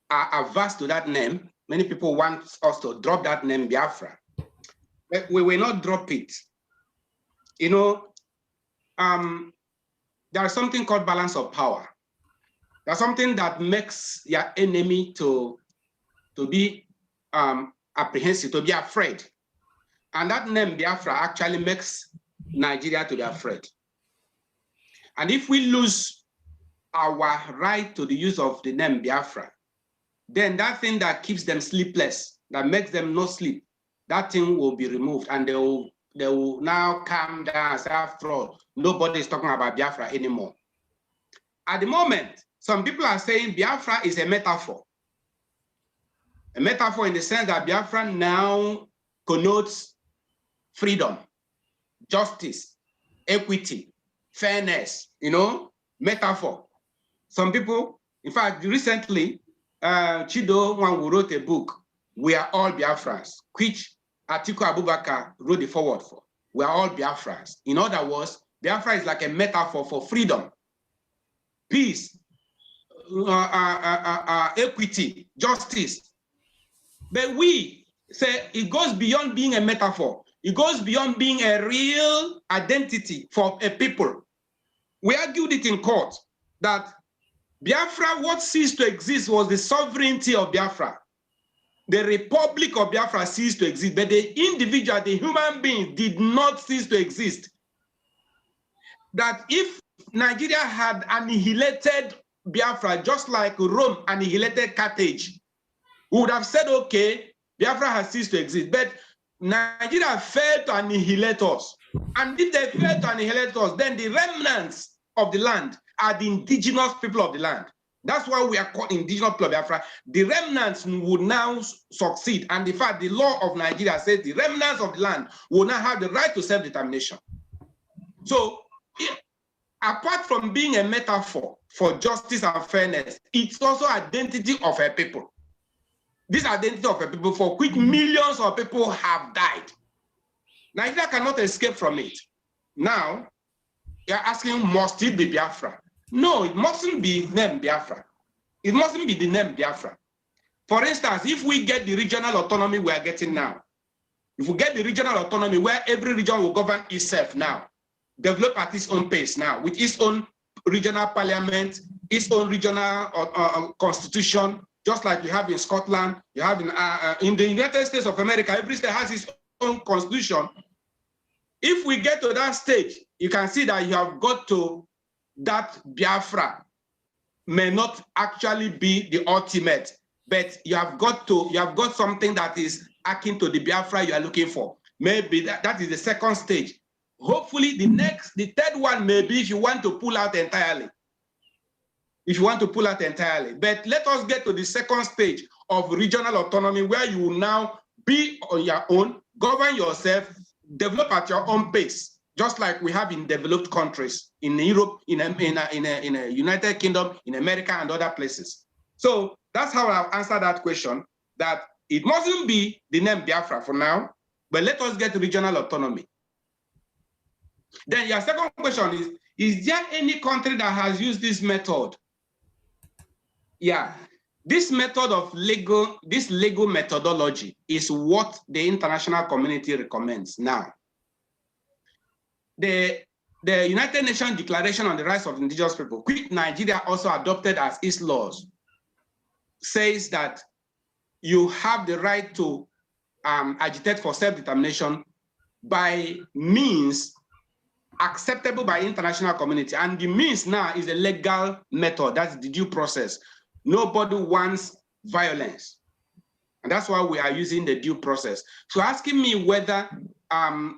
are averse to that name. Many people want us to drop that name Biafra. But we will not drop it. You know, there is something called balance of power. There's something that makes your enemy to be apprehensive, to be afraid. And that name Biafra actually makes Nigeria to be afraid. And if we lose our right to the use of the name Biafra, then that thing that keeps them sleepless, that makes them not sleep, that thing will be removed, and they will now calm down and say, after all, nobody is talking about Biafra anymore. At the moment, some people are saying Biafra is a metaphor. A metaphor in the sense that Biafra now connotes freedom, justice, equity, fairness, you know, metaphor. Some people, in fact, recently, Chido Nwangu wrote a book, We Are All Biafrans, which Atiku Abubakar wrote the foreword for. We are all Biafrans. In other words, Biafra is like a metaphor for freedom, peace, equity, justice. But we say it goes beyond being a metaphor. It goes beyond being a real identity for a people. We argued it in court that Biafra, what ceased to exist was the sovereignty of Biafra. The Republic of Biafra ceased to exist, but the individual, the human being, did not cease to exist. That if Nigeria had annihilated Biafra, just like Rome annihilated Carthage, we would have said, okay, Biafra has ceased to exist. But Nigeria failed to annihilate us. And if they failed to annihilate us, then the remnants of the land are the indigenous people of the land. That's why we are called indigenous people of Biafra. The remnants would now succeed. And in fact, the law of Nigeria says the remnants of the land will now have the right to self-determination. So, apart from being a metaphor for justice and fairness, it's also identity of a people. This identity of a people for which millions of people have died. Nigeria cannot escape from it. Now, you're asking, must it be Biafra? No, it mustn't be named Biafra. It mustn't be the name Biafra. For instance, if we get the regional autonomy we are getting now, if we get the regional autonomy where every region will govern itself now, develop at its own pace now, with its own regional parliament, its own regional constitution, just like you have in Scotland, you have in the United States of America, every state has its own constitution. If we get to that stage, you can see that you have got to that Biafra may not actually be the ultimate, but you have got something that is akin to the Biafra you are looking for. Maybe that is the second stage. Hopefully the third one may be if you want to pull out entirely. If you want to pull out entirely. But let us get to the second stage of regional autonomy where you will now be on your own, govern yourself, develop at your own pace. Just like we have in developed countries, in Europe, in a United Kingdom, in America, and other places. So that's how I've answered that question, that it mustn't be the name Biafra for now, but let us get regional autonomy. Then your second question is there any country that has used this method? Yeah, This method of this legal methodology is what the international community recommends now. The United Nations Declaration on the Rights of Indigenous People, which Nigeria also adopted as its laws, says that you have the right to agitate for self-determination by means acceptable by international community. And the means now is a legal method, that's the due process. Nobody wants violence. And that's why we are using the due process. So asking me whether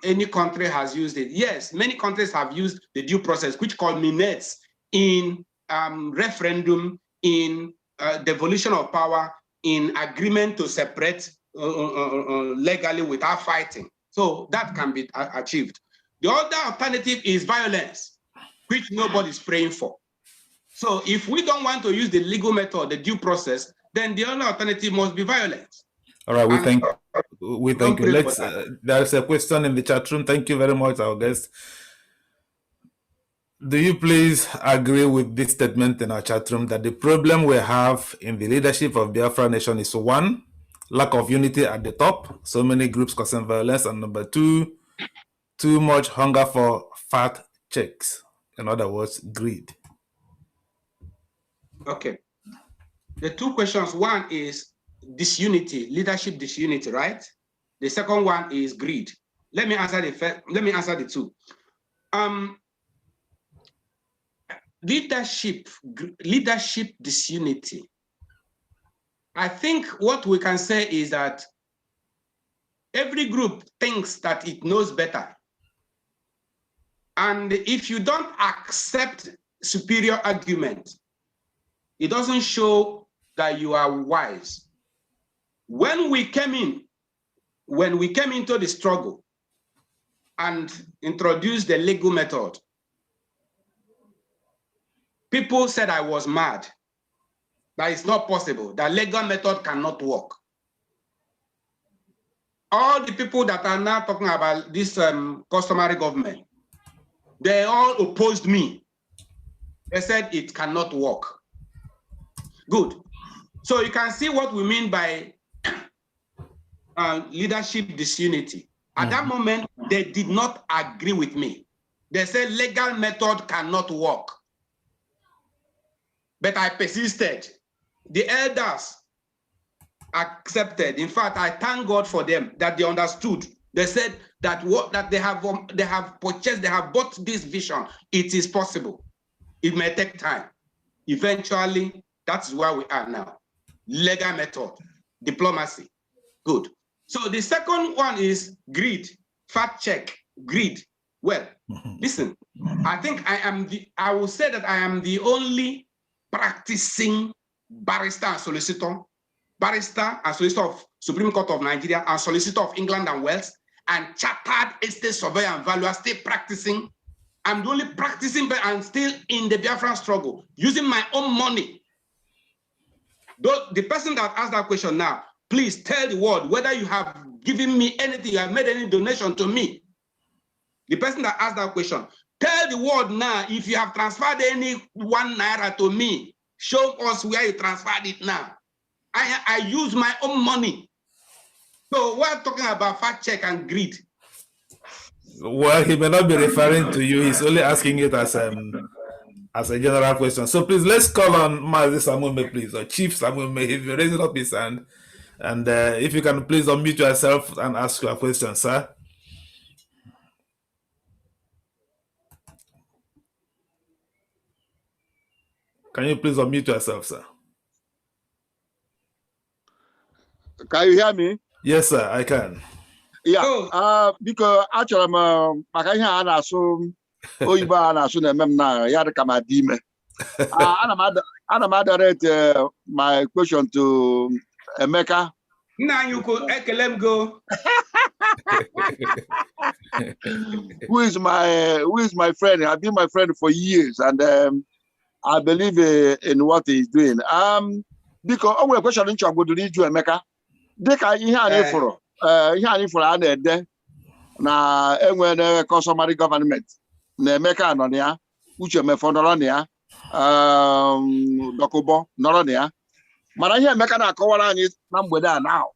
any country has used it. Yes, many countries have used the due process, which culminates in referendum, in devolution of power, in agreement to separate legally without fighting. So that can be achieved. The other alternative is violence, which nobody is praying for. So if we don't want to use the legal method, the due process, then the only alternative must be violence. All right, we thank you. Let's. There's a question in the chat room. Thank you very much, our guest. Do you please agree with this statement in our chat room that the problem we have in the leadership of Biafra Nation is one, lack of unity at the top, so many groups causing violence, and number two, too much hunger for fat checks. In other words, greed. Okay. The two questions, one is disunity, leadership disunity, right? The second one is greed. Let me answer the first, let me answer the two. Leadership disunity. I think what we can say is that every group thinks that it knows better. And if you don't accept superior argument, it doesn't show that you are wise. When we came into the struggle and introduced the legal method, people said I was mad. That is not possible. The legal method cannot work. All the people that are now talking about this customary government, they all opposed me. They said it cannot work. Good. So you can see what we mean by leadership disunity. At that moment, they did not agree with me. They said legal method cannot work. But I persisted. The elders accepted. In fact, I thank God for them that they understood. They said that they have purchased, they have bought this vision. It is possible. It may take time. Eventually, that's where we are now. Legal method, diplomacy. Good. So the second one is greed, fact check, greed. Well, listen, I think I will say that I am the only practicing barrister and solicitor of Supreme Court of Nigeria and solicitor of England and Wales and chartered estate surveyor and valuer, still practicing. I'm the only practicing, but I'm still in the Biafran struggle, using my own money. The person that asked that question now, please tell the world whether you have given me anything, you have made any donation to me. The person that asked that question, tell the world now if you have transferred any 1 naira to me. Show us where you transferred it now. I use my own money. So we're talking about fact check and greed. Well, he may not be referring to you. He's only asking it as a general question. So please, let's call on Mazi Samume, please, or Chief Samume, if you're raising up his hand. And if you can please unmute yourself and ask your question, sir. Can you please unmute yourself, sir? Can you hear me? Yes, sir, I can. Yeah, because actually, I'm my question to Emeka. Now you could let him go. Who is my friend? I've been my friend for years, and I believe in what he's doing. Because our question in Chagwo to read you, Emeka. Deka ihe anyị fụrụ a na-ede na enwere customary government na Emeka nọ na ya, Uche Mefo nọrọ na ya, Dokubo nọrọ na ya. Mana ihe Emeka na-akọwara anyị na mgbede a now.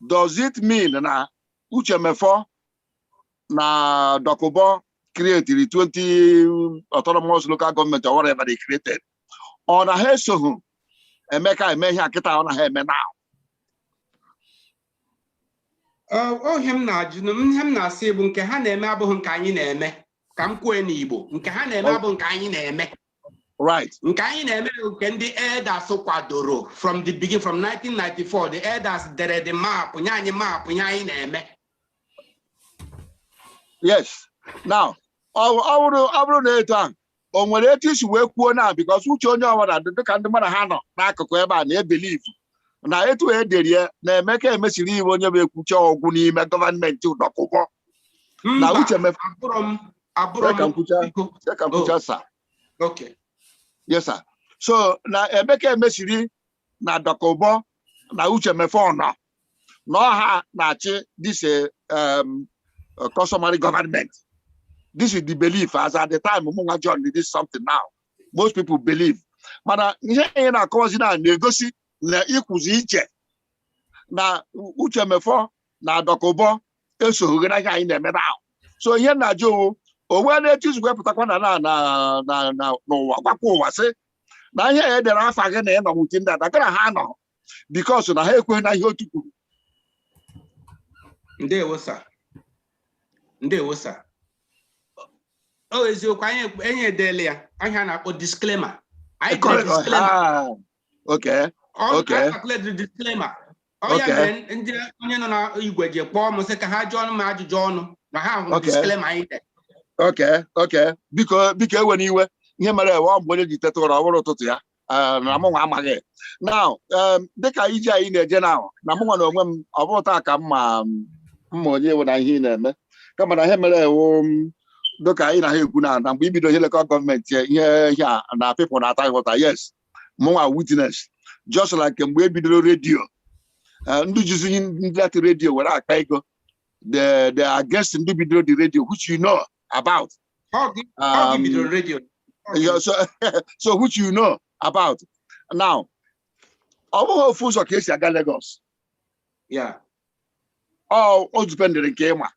Does it mean na Uche Mefo na Dokubo created 20 autonomous local government or whatever they created? Or na ha esoghị Emeka eme ihe akịta ọ na ha eme now? Him na-asị bụ nke ha na-eme abụghị nke anyị na-eme. Ka m kwuo n'Igbo, nke ha na-eme abụ nke anyị na-eme. Right. Nke anyị na-eme nke ndị elders kwadoro from the beginning, from 1994, the elders dere the map, nye anyị map, nye anyị na-eme. Yes. Now, ọ bụrụ na etu ahụ, o nwere etu isi wee kwuo na because uche onye ọbụla dịka ndị mmadụ ha nọ n'akụkụ ebe a na-ebelieve na etu ederi na Emeka emesiri iwe onye bụ ekwuche ọgwụ n'ime gọọmenti Dokubo. Na uche sir. Okay. Yes, sir. So na Emeka emesiri na Dokubo na uche Mefo nọ ha na-achị this customary government. This is the belief as at the time John did this something now. Most people believe. Mana ihe na-akọwazi na-egosi na ikwuzi iche na uche Mefo na Dokubo esoghị na ihe anyị na-eme now. So ihe na-ajụ onwe na-etu izu wepụtakwa na n'ụwa gwakwa ụwa sị na ihe edere afọ gị na ịnọ nwuchi ndị adagara ha nọ because na ha ekweghị na ihe otu kwuru. Ndewo sir. O eziokwu anyị edele ya anya na-akpọ disclaimer. Okay. Disclaimer. Ndị onye nọ na igwe ji kpọọ m sị ka ha jụọ m ajụjụ ọnụ na ha hụrụ disclaimer anyị dị. Okay. Biko ewe n'iwe ihe mere ewe mgbe onye ji teta ụra ọ bụrụ ụtụtụ ya na mụnwa amaghị. Now, dịka ije anyị na-eje na mụnwa na onwe m ọ bụrụ taa ka mma onye ewe na ihe ị na-eme kama na ihe mere ewu dịka anyị na ha ekwu na mgbe ibido ihe lekọ gọọmenti ihe na people na-ata nghọta. Yes, mụnwa witness just like mgbe ebidoro redio ndị jizi ndị ati redio were akpa ego they are against ndị bidoro the radio which you know about. How bidoro radio? So which you know about. Now, ọ bụghị ofu ụzọ ka esi aga Lagos. Yeah. O dependere nke ịma.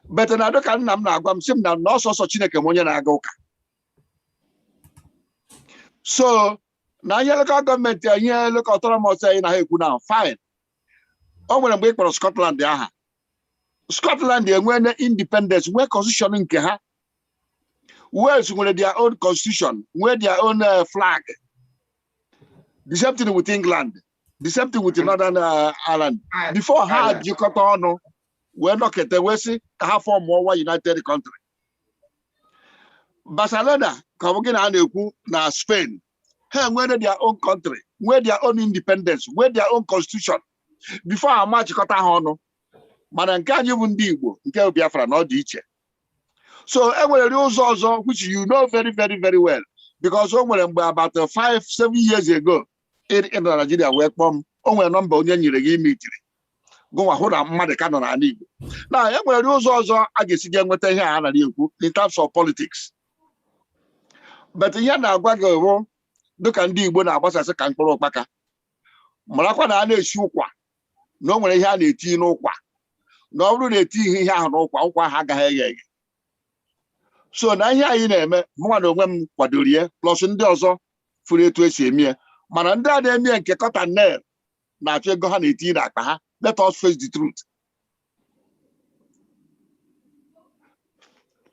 But na dịka nna m na-agwa m sị m na ọsọsọ Chineke m onye na-aga ụka. So na ihe local gọọmenti ihe local autonomous anyị na ha ekwu na fine. O nwere mgbe ị kpọrọ Scotland aha. Scotland enwe independence, nwee constitution nke ha. Wales nwere their own constitution, nwee their own flag. The same thing with England. The same thing with Northern Ireland. Before ha jikọta ọnụ wee nọkete wee sị ka ha form one united country. Barcelona ka ọ bụ gị na a na-ekwu na Spain. Ha nwere their own country, nwee their own independence, nwee their own constitution. Before ha machịkọta ha ọnụ. Mana nke anyị bụ ndị Igbo nke Biafra na ọ dị iche. So e nwere ụzọ ọzọ which you know very very very well because o nwere mgbe about 5-7 years ago in Nigeria wee kpọọ m o nwere nọmba onye nyere gị ime itiri gụnwa hụ na mmadụ ka nọ n'ala Igbo. Na e nwere ụzọ ọzọ a ga-esi ga enweta ihe a nara ekwu in terms of politics. But ihe na-agwa gị bụ dịka ndị Igbo na-agbasasị ka mkpụrụ ụkpaka marakwa na a na-esi ụkwa na o nwere ihe a na-eti n'ụkwa na ọ bụrụ na eti ihe ahụ n'ụkwa ha agaghị eghe eghe. So na ihe anyị na-eme mụnwa na onwe m kwadoro ya plus ndị ọzọ furu etu esi eme ya mana ndị a na-eme nke cotton nail na-achọ ego ha na-eti n'akpa ha. Let us face the truth.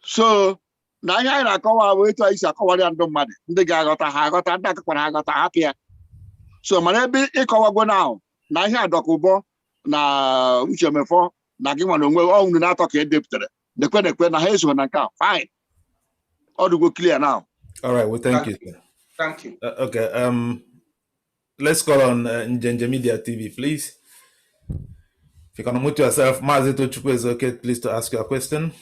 So na ihe anyị na-akọwa bụ etu anyị si akọwara ya ndị mmadụ ndị ga-aghọta ha aghọta ndị akakwara ha aghọta hapụ ya. So mana ebe ịkọwago na ihe Dokubo na Uche Mefo na gị nwa na onwe ọnwụ na-atọ ka edepụtara nekwe na ha esoghị na nke a fine. All to go clear now. All right. Well, thank you. Thank you. Okay. Let's call on Njenje Media TV, please. If you can unmute yourself, Mazito Chukwu is okay. Please to ask your question.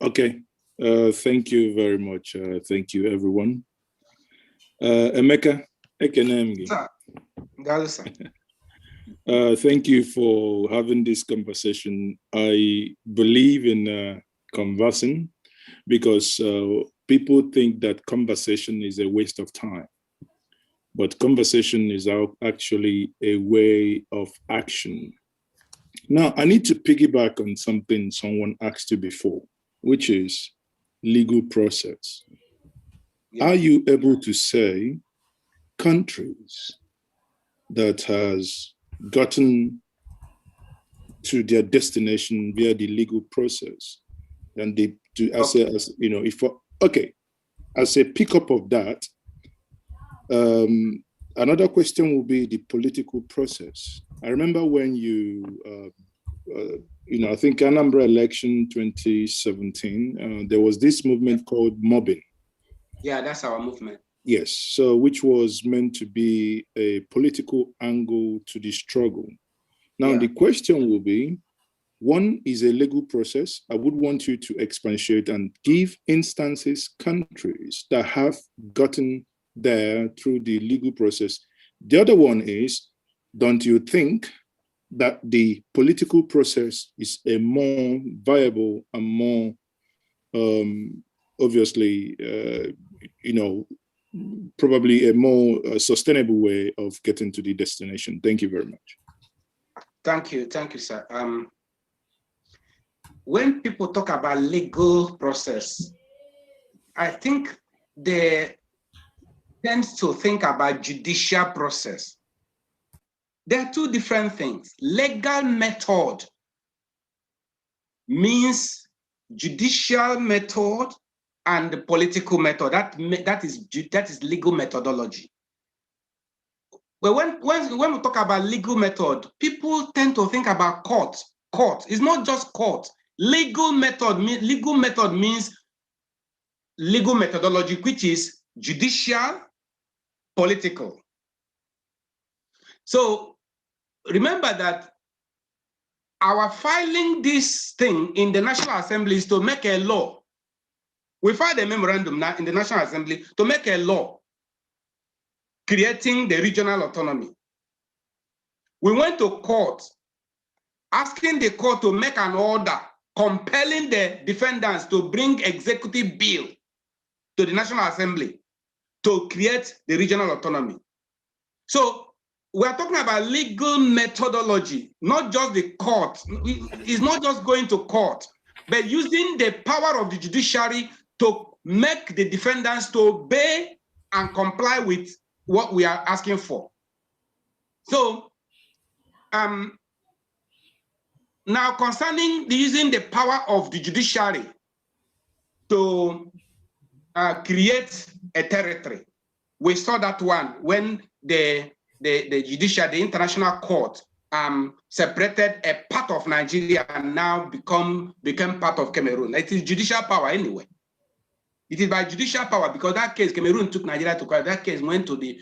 Okay. Thank you very much. Thank you, everyone. Emeka, Ekenemgi. Thank you for having this conversation. I believe in conversing, because people think that conversation is a waste of time. But conversation is actually a way of action. Now, I need to piggyback on something someone asked you before, which is legal process. Yeah. Are you able to say countries that has gotten to their destination via the legal process, and they do as you know, if as a pickup of that, another question will be the political process. I remember when you I think Anambra election 2017, there was this movement called mobbing. Yeah, that's our movement. Yes, so which was meant to be a political angle to the struggle. Now, the question will be, one is a legal process. I would want you to expatiate and give instances, countries that have gotten there through the legal process. The other one is, don't you think that the political process is a more viable and more, obviously, probably a more sustainable way of getting to the destination? Thank you very much. Thank you, sir. When people talk about legal process, I think they tend to think about judicial process. There are two different things. Legal method means judicial method and the political method. That is legal methodology. But when we talk about legal method, people tend to think about court. Court is not just court. Legal method means legal methodology, which is judicial, political. So remember that our filing this thing in the National Assembly is to make a law. We filed a memorandum now in the National Assembly to make a law creating the regional autonomy. We went to court, asking the court to make an order compelling the defendants to bring executive bill to the National Assembly to create the regional autonomy. So we are talking about legal methodology, not just the court. It's not just going to court, but using the power of the judiciary to make the defendants to obey and comply with what we are asking for. So now concerning using the power of the judiciary to create a territory, we saw that one when the judiciary, the international court, separated a part of Nigeria and now became part of Cameroon. It is judicial power anyway. It is by judicial power, because that case, Cameroon took Nigeria to court. That case went to the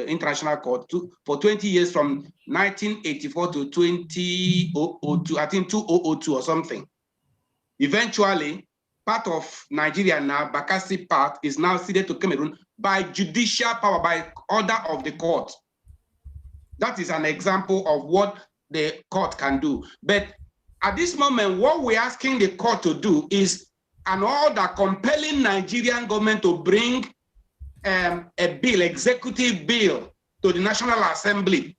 international court for 20 years, from 1984 to 2002, I think 2002 or something. Eventually, part of Nigeria now, Bakassi part, is now ceded to Cameroon by judicial power, by order of the court. That is an example of what the court can do. But at this moment, what we're asking the court to do is an order compelling Nigerian government to bring a bill, executive bill, to the National Assembly.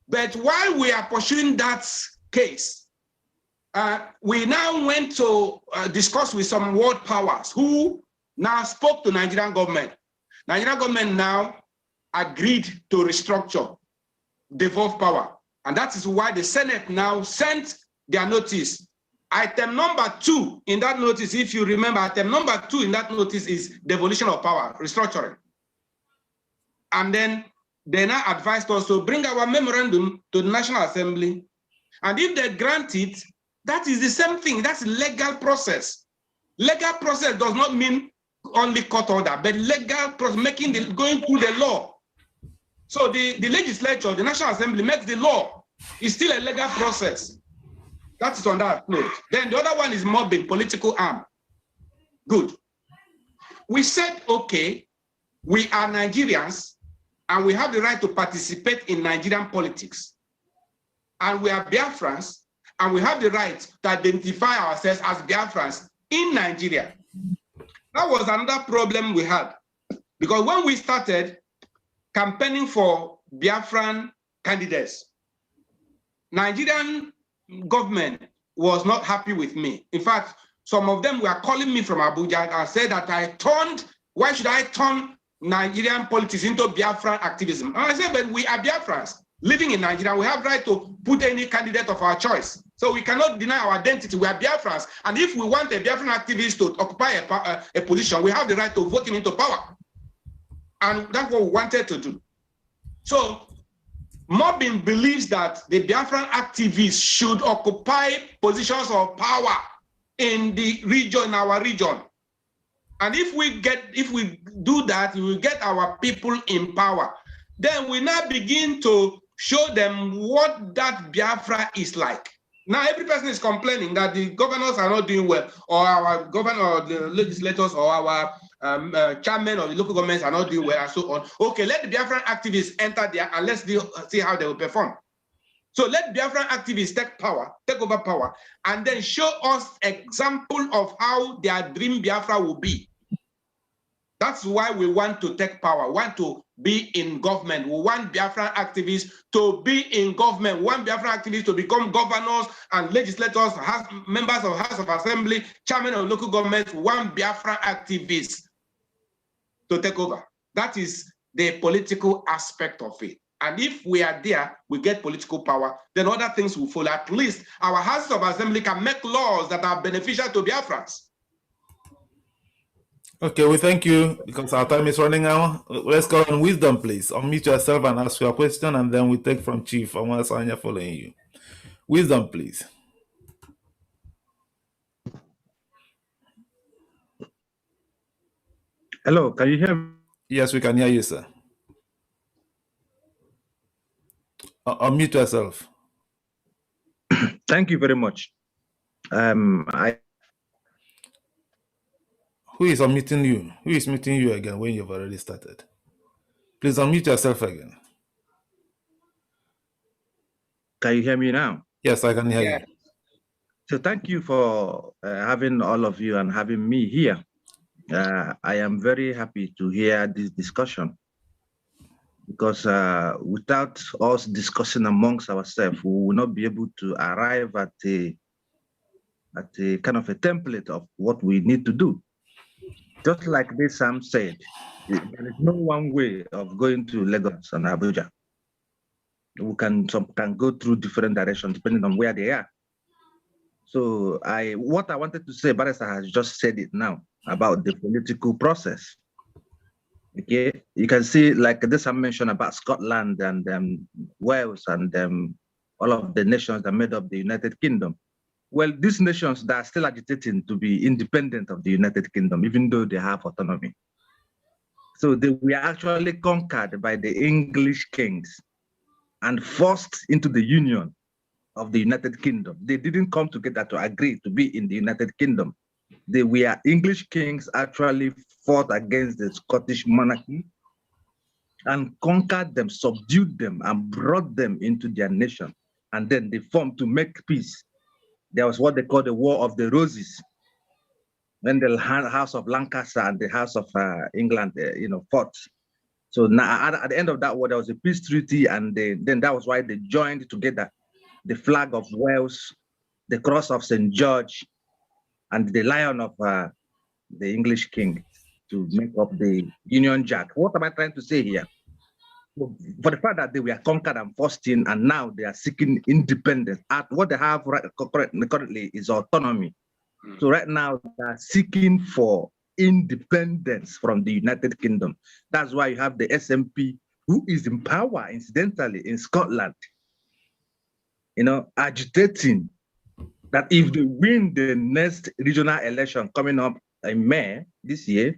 But while we are pursuing that case, we now went to discuss with some world powers who now spoke to Nigerian government. Nigerian government now agreed to restructure, devolve power. And that is why the Senate now sent their notice. Item number 2 in that notice, if you remember, item number 2 in that notice is devolution of power, restructuring. And then they now advised us to bring our memorandum to the National Assembly. And if they grant it, that is the same thing. That's legal process. Legal process does not mean only court order, but legal process, going through the law. So the legislature, the National Assembly makes the law. It's still a legal process. That is on that note. Then the other one is mobbing, political arm. Good. We said, okay, we are Nigerians and we have the right to participate in Nigerian politics. And we are Biafrans and we have the right to identify ourselves as Biafrans in Nigeria. That was another problem we had, because when we started campaigning for Biafran candidates, Nigerian government was not happy with me. In fact, some of them were calling me from Abuja and said that why should I turn Nigerian politics into Biafran activism? And I said, but we are Biafrans living in Nigeria. We have right to put any candidate of our choice. So we cannot deny our identity. We are Biafrans. And if we want a Biafran activist to occupy a position, we have the right to vote him into power. And that's what we wanted to do. So Mobbing believes that the Biafran activists should occupy positions of power in the region, in our region. And if we do that, we will get our people in power. Then we now begin to show them what that Biafra is like. Now every person is complaining that the governors are not doing well, or our governor, or the legislators, or our chairman of the local governments are not doing well, and so on. Okay, let the Biafran activists enter there and let's see how they will perform. So let Biafran activists take over power, and then show us example of how their dream Biafra will be. That's why we want to take power, want to be in government. We want Biafran activists to be in government. We want Biafran activists to become governors and legislators, members of House of Assembly, chairman of local governments. We want Biafran activists to take over. That is the political aspect of it. And if we are there, we get political power, then other things will follow. At least our House of Assembly can make laws that are beneficial to Biafrans. Okay, we thank you because our time is running out. Let's go on wisdom, please. Unmute yourself and ask your question, and then we take from Chief Sanya following you. Wisdom, please. Hello, can you hear me? Yes, we can hear you, sir. Unmute yourself. Thank you very much. Who is unmuting you? Who is muting you again when you've already started? Please unmute yourself again. Can you hear me now? Yes, I can hear you. So thank you for having all of you and having me here. I am very happy to hear this discussion, because without us discussing amongst ourselves, we will not be able to arrive at a kind of a template of what we need to do. Just like this Sam said, there is no one way of going to Lagos and Abuja. Some can go through different directions depending on where they are. So what I wanted to say, Barrister has just said it now about the political process. Okay, you can see like this I mentioned about Scotland and Wales and all of the nations that made up the United Kingdom. Well, these nations that are still agitating to be independent of the United Kingdom, even though they have autonomy. So they were actually conquered by the English kings and forced into the union of the United Kingdom. They didn't come together to agree to be in the United Kingdom. They were English kings actually fought against the Scottish monarchy and conquered them, subdued them, and brought them into their nation. And then they formed to make peace. There was what they call the War of the Roses, when the House of Lancaster and the House of England, fought. So now at the end of that war, there was a peace treaty, and then that was why they joined together the flag of Wales, the cross of St. George, and the lion of the English king to make up the Union Jack. What am I trying to say here? For the fact that they were conquered and forced in, and now they are seeking independence. What they have currently is autonomy. So right now they are seeking for independence from the United Kingdom. That's why you have the SNP, who is in power, incidentally, in Scotland, agitating that if they win the next regional election coming up in May this year,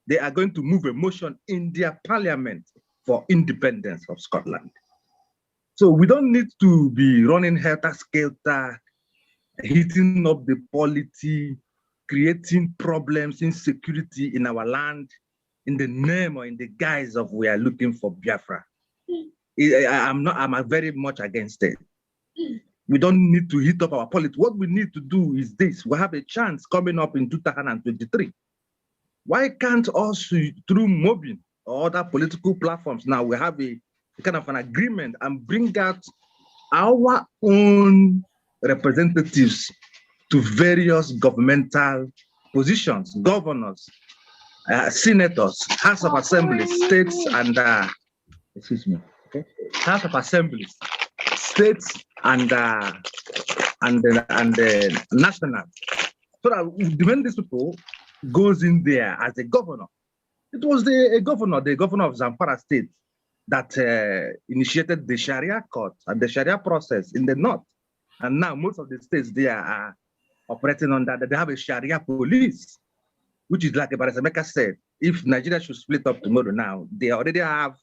they are going to move a motion in their parliament for independence of Scotland. So we don't need to be running helter-skelter, heating up the polity, creating problems, insecurity in our land in the name or in the guise of we are looking for Biafra. I'm very much against it. We don't need to heat up our politics. What we need to do is this. We have a chance coming up in 2023. Why can't us, through mobbing or other political platforms, now we have a kind of an agreement and bring out our own representatives to various governmental positions, governors, senators, House of Assembly, states, and excuse me, okay, House of Assemblies, states, and national. So that when these people goes in there as a governor, it was the governor of Zamfara State that initiated the Sharia court and the Sharia process in the north. And now most of the states there are operating on that. They have a Sharia police, which is like Emeka said, if Nigeria should split up tomorrow now, they already have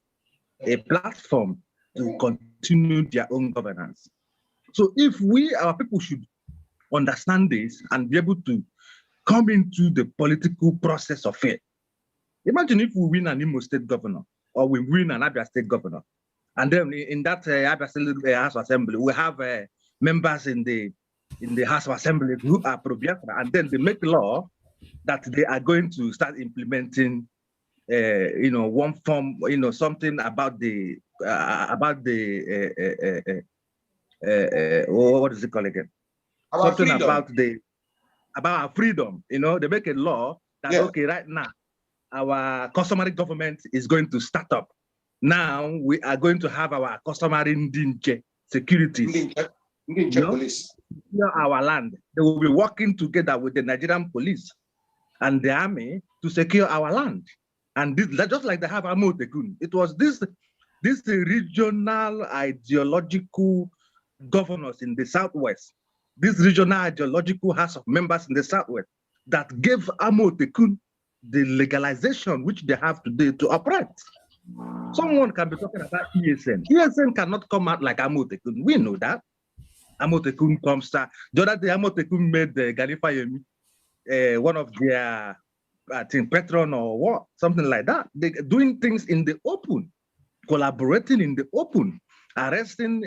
a platform to continue their own governance. So if our people should understand this and be able to come into the political process of it. Imagine if we win an Imo State governor or we win an Abia State governor, and then in that Abia State House of Assembly, we have members in the House of Assembly who are pro-Biafra, and then they make law that they are going to start implementing, one form, something about the what is it called again? Something about our freedom. They make a law that okay, right now our customary government is going to start up. Now we are going to have our customary Njenje securities. Njenje police. Our land. They will be working together with the Nigerian police and the army to secure our land. And this, just like they have Amotekun, it was this regional ideological governors in the Southwest, this regional ideological house of members in the Southwest that gave Amotekun the legalization which they have today to operate. Someone can be talking about ESN. ESN cannot come out like Amotekun. We know that. Amotekun comes to, the other day Amotekun made Galifayemi one of their, I think, patron or what, something like that. They're doing things in the open, collaborating in the open, arresting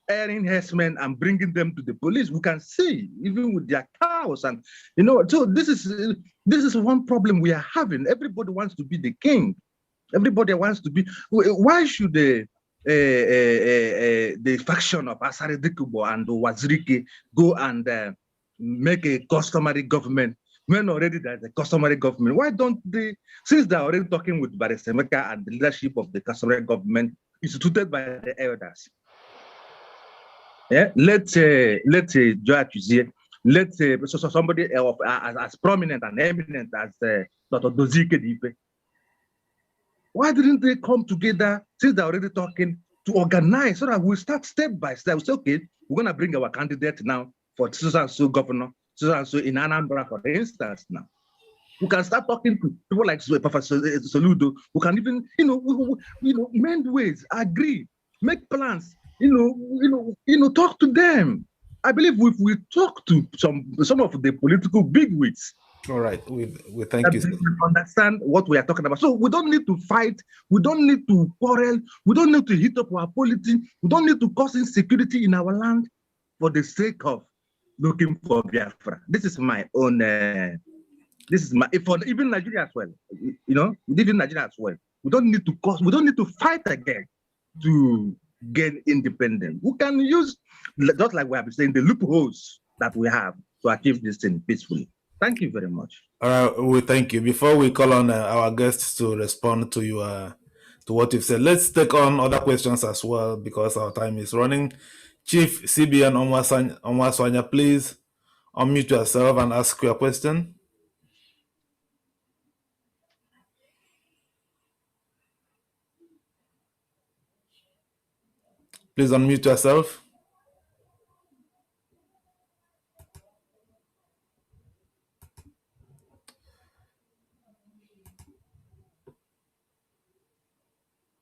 airing herdsmen and bringing them to the police. We can see, even with their cows, and so this is one problem we are having. Everybody wants to be the king. Everybody wants to be. Why should the faction of Asari Dokubo and Wazirike go and make a customary government when already there's a customary government? Why don't they, since they're already talking with Emeka and the leadership of the customary government instituted by the elders? Yeah, let's say somebody as prominent and eminent as Dr. Dozike Dipe. Why didn't they come together since they're already talking to organize so that we start step by step? We say, okay, we're gonna bring our candidate now for so governor, so in Anambra, for instance. Now we can start talking to people like Professor Soludo. We can even, mend ways, agree, make plans. Talk to them. I believe if we talk to some of the political bigwigs, all right, we thank you. Understand what we are talking about. So we don't need to fight. We don't need to quarrel. We don't need to heat up our politics. We don't need to cause insecurity in our land for the sake of looking for Biafra. This is my own. For even Nigeria as well. Even Nigeria as well. We don't need to cause. We don't need to fight again to gain independence. We can use, just like we have been saying, the loopholes that we have to achieve this thing peacefully. Thank you very much. All right, we thank you. Before we call on our guests to respond to you, to what you've said, let's take on other questions as well because our time is running. Chief CBN Onwaswanya, please unmute yourself and ask your question. Please unmute yourself.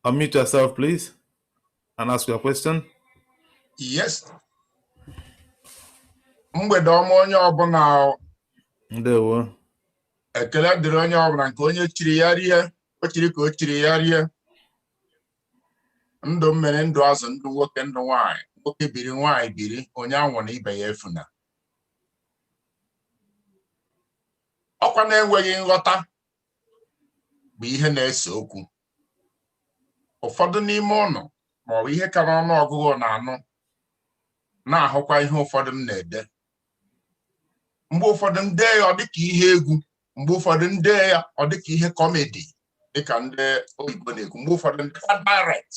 Unmute yourself, please, and ask your question. Yes. Mgbede ọma onye ọbụla. Ndewo. Ekele dịrị onye ọbụla nke onye chiri ya rie, o chiri ka o chiri ya rie. Ndụ mmiri, ndụ azụ, ndụ nwoke, ndụ nwanyị. nwoke biri nwaanyị biri onye anwụ na ibe ya efuna. Ọkwa na-enweghị nghọta bụ ihe na-ese okwu. Ụfọdụ n'ime ụnụ ma ọ bụ ihe ka n'ọnụ ọgụgụ na-anụ na-ahụkwa ihe ụfọdụ m na-ede. Mgbe ụfọdụ ndị ya ọ dịka ihe egwu, mgbe ụfọdụ ndị ya ọ dịka ihe kọmedi dịka ndị oyibo na-ekwu, mgbe ụfọdụ ndị direct,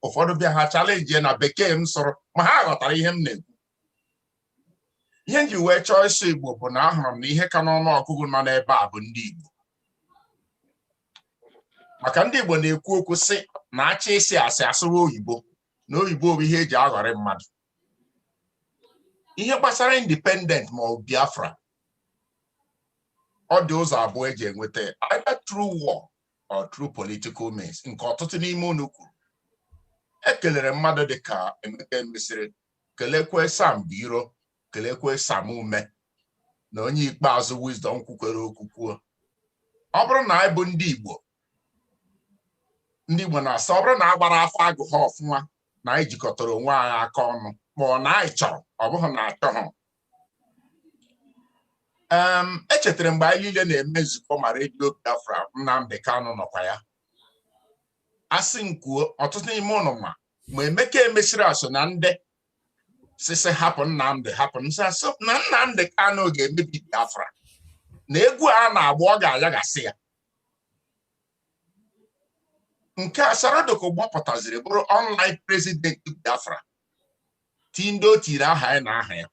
ụfọdụ bịa ha challenge na bekee m sụrụ ma ha ghọtara ihe m na-ekwu. Ihe m ji wee chọọ ịsụ Igbo bụ na ahụrụ m na ihe ka n'ọnụ ọgụgụ nọ n'ebe a bụ ndị Igbo. Maka ndị Igbo na-ekwu okwu sị na achị isi asị asụrụ oyibo na oyibo bụ ihe eji aghọrị mmadụ. Ihe gbasara independent ma ọ Biafra, ọ dị ụzọ abụọ eji enweta either through war or through political means. Nke ọtụtụ n'ime unu kwuru. Ekelere mmadụ dịka Emekesiri, kelekwe Sam Biro, kelekwe Sam Ume na onye ikpeazụ Wisdom kwukwere okwu kwuo. Ọ bụrụ na anyị bụ ndị Igbo na-asa, ọ bụrụ na a gbara afọ agụ ha ọfụma na anyị jikọtara onwe anyị aka ọnụ ma ọ na anyị chọrọ, ọ bụghị na achọghị. Echetara mgbe anyị niile na-eme nzukọ ma redio Biafra, Nnamdi Kanu nọkwa ya. Asị nkwuo ọtụtụ n'ime ụnụ ma Emekesiri aso na ndị sisi hapụ Nnamdi hapụ nsị asọ na Nnamdi Kanu ga-emebi Biafra na egwu a na-agba ọ ga-ayaghasị ya. Nke Asari Dokubo pụtaziri bụrụ online president Biafra, ti ndị o tiri aha ya na aha ya.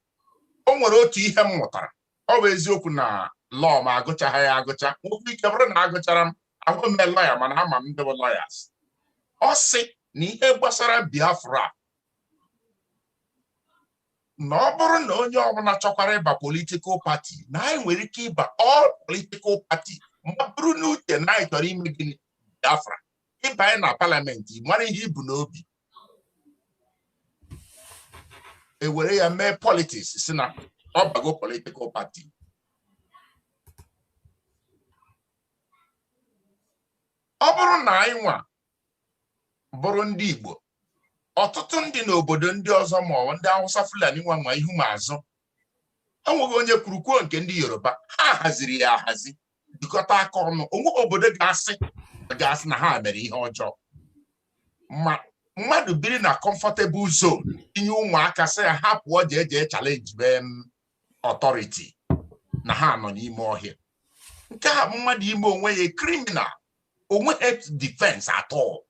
O nwere otu ihe m mụtara, ọ bụ eziokwu na lọọ ma agụchaghị ya agụcha, nwoke ike bụrụ na agụchara m ahụ mme lọya mana ama m ndị bụ lọyas. Ọ sị na ihe gbasara Biafra na ọ bụrụ na onye ọbụla chọkwara ịba politikal pati na anyị nwere ike ịba all political party ma bụrụ n'uche na anyị chọrọ ime gịnị Biafra. Ịba anyị na parliament mara ihe ibu n'obi, ewere ya mee politics si na ọ bago political party. Ọ bụrụ na anyị nwa bụrụ ndị Igbo, ọtụtụ ndị n'obodo ndị ọzọ ma ọ ndị Hausa Fulani nwa ma ihu ma azụ, enweghị onye kwuru kwuo nke ndị Yoruba, ha haziri ya ahazi jikọta aka ọnụ. Onwe obodo ga-asị na ha mere ihe ọjọọ, ma mmadụ biri na comfortable zone inye ụmụaka sị ya ha pụọ jee challenge authority na ha nọ n'ime ọhịa. Nke a bụ mmadụ ime onwe ya criminal, onwe defense at all,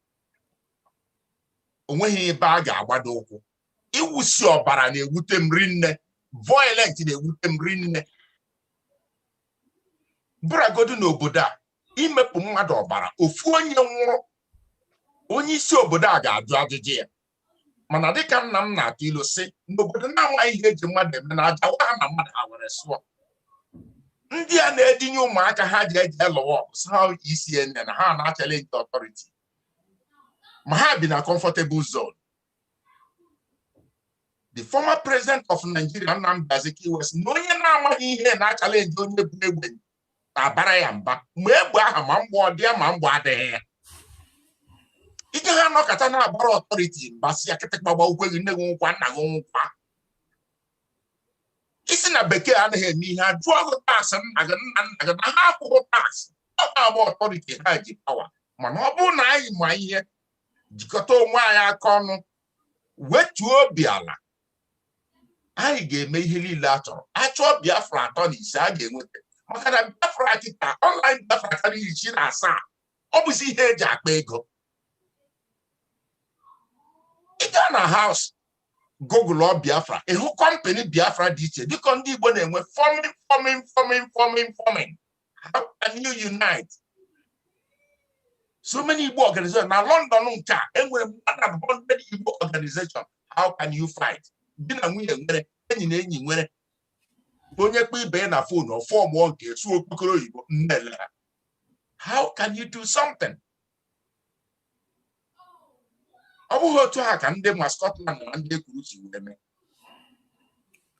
onweghị ebe a ga-agbado ụkwụ. Iwusi ọbara na-ewute m rinne, violent na-ewute m rinne. Buragodu n'obodo a imepụ mmadụ ọbara, ofu onye nwụrụ, onye isi obodo a ga-ajụ ajụjụ ya. Mana dịka nna m na-atụ ilu sị n'obodo na-amaghị ihe eji mmadụ eme na aja wa na mmadụ ha were sụọ. Ndị a na-edinye ụmụaka ha ji eji elụwa ha isi ene na ha na-challenge authority, ma ha bi na comfortable zone. The former president of Nigeria, Nnamdi Azikiwe, na onye na-amaghị ihe na-challenge onye bụ egbe na-abara ya mba mgbe egbe aha ma mgbe ọ dị ya ma mgbe adịghị ya. Ike ha nọkọta na-agbara authority mba si ya kịtịkpa gba ukwe gị, nne gị nkwa, nna gị nkwa. Isi na bekee anaghị eme ihe, ajụọ ọgụ taksị nna gị na ha akwụghị taksị. Ọ ga-agba authority ha ji pawa. Mana ọ bụrụ na anyị ma ihe, jikọta onwe anyị aka ọnụ, wetuo obi ala, anyị ga-eme ihe niile a chọrọ. Achọọ Biafra 3 na 5 a ga-enweta. Maka na Biafra kịta online Biafra karịrị 17, ọ bụzi ihe eji akpa ego. Ị gaa na house Google ọ Biafra, ịhụ company Biafra dị iche dịka ndị Igbo na-enwe forming. How can you unite? So many Igbo organizations. Na London nke a enwere more than 100 Igbo organization. How can you fight? Di na nwunye nwere, enyi na enyi nwere. Onye kpe ibe na phone or form nke su okpokoro Igbo nnele. How can you do something? Ọ bụghị otu ha ka ndị ma Scotland na ndị kwuru si wee mee.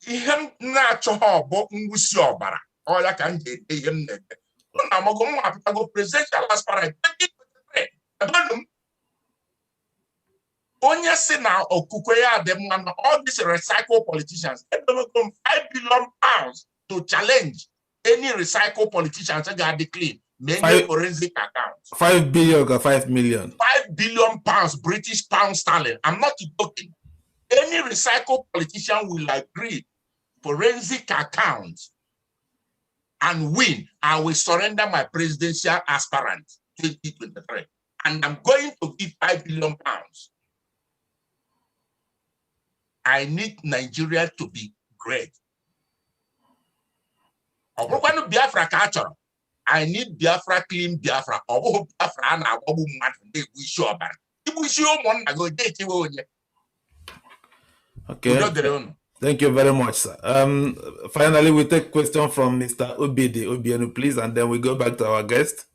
Ihe m na-achọ ha bụ mwusi ọbara. Ọ ya ka m ji ede ihe m na-ede. Na amago m apụtago presidential aspirant 2023. onye si na okukwe ya dị mma na all these recycle politicians edomegom 5 billion pounds to challenge any recycle politicians ga dị clean mainly forensic accounts. 5 billion or 5 million? 5 billion pounds, British pound sterling. I'm not joking. Any recycle politician will agree forensic accounts and win. I will surrender my presidential aspirant 2023. And I'm going to give 5 billion pounds. I need Nigeria to be great. Biafra culture. I need Biafra clean Biafra. Okay. Thank you very much, sir. Finally, we take question from Mr. Obienu, please, and then we go back to our guest.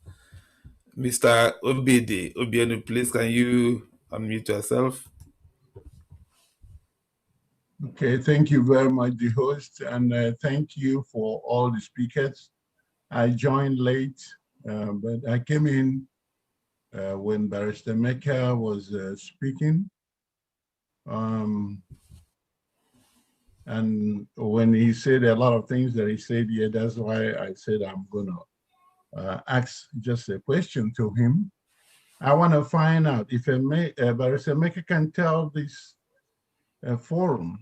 Mr. Obienu, please, can you unmute yourself? Okay, thank you very much, the host, and thank you for all the speakers. I joined late, but I came in when Barrister Emeka was speaking. And when he said a lot of things that he said here, that's why I said I'm gonna ask just a question to him. I wanna find out if Barrister Emeka can tell this forum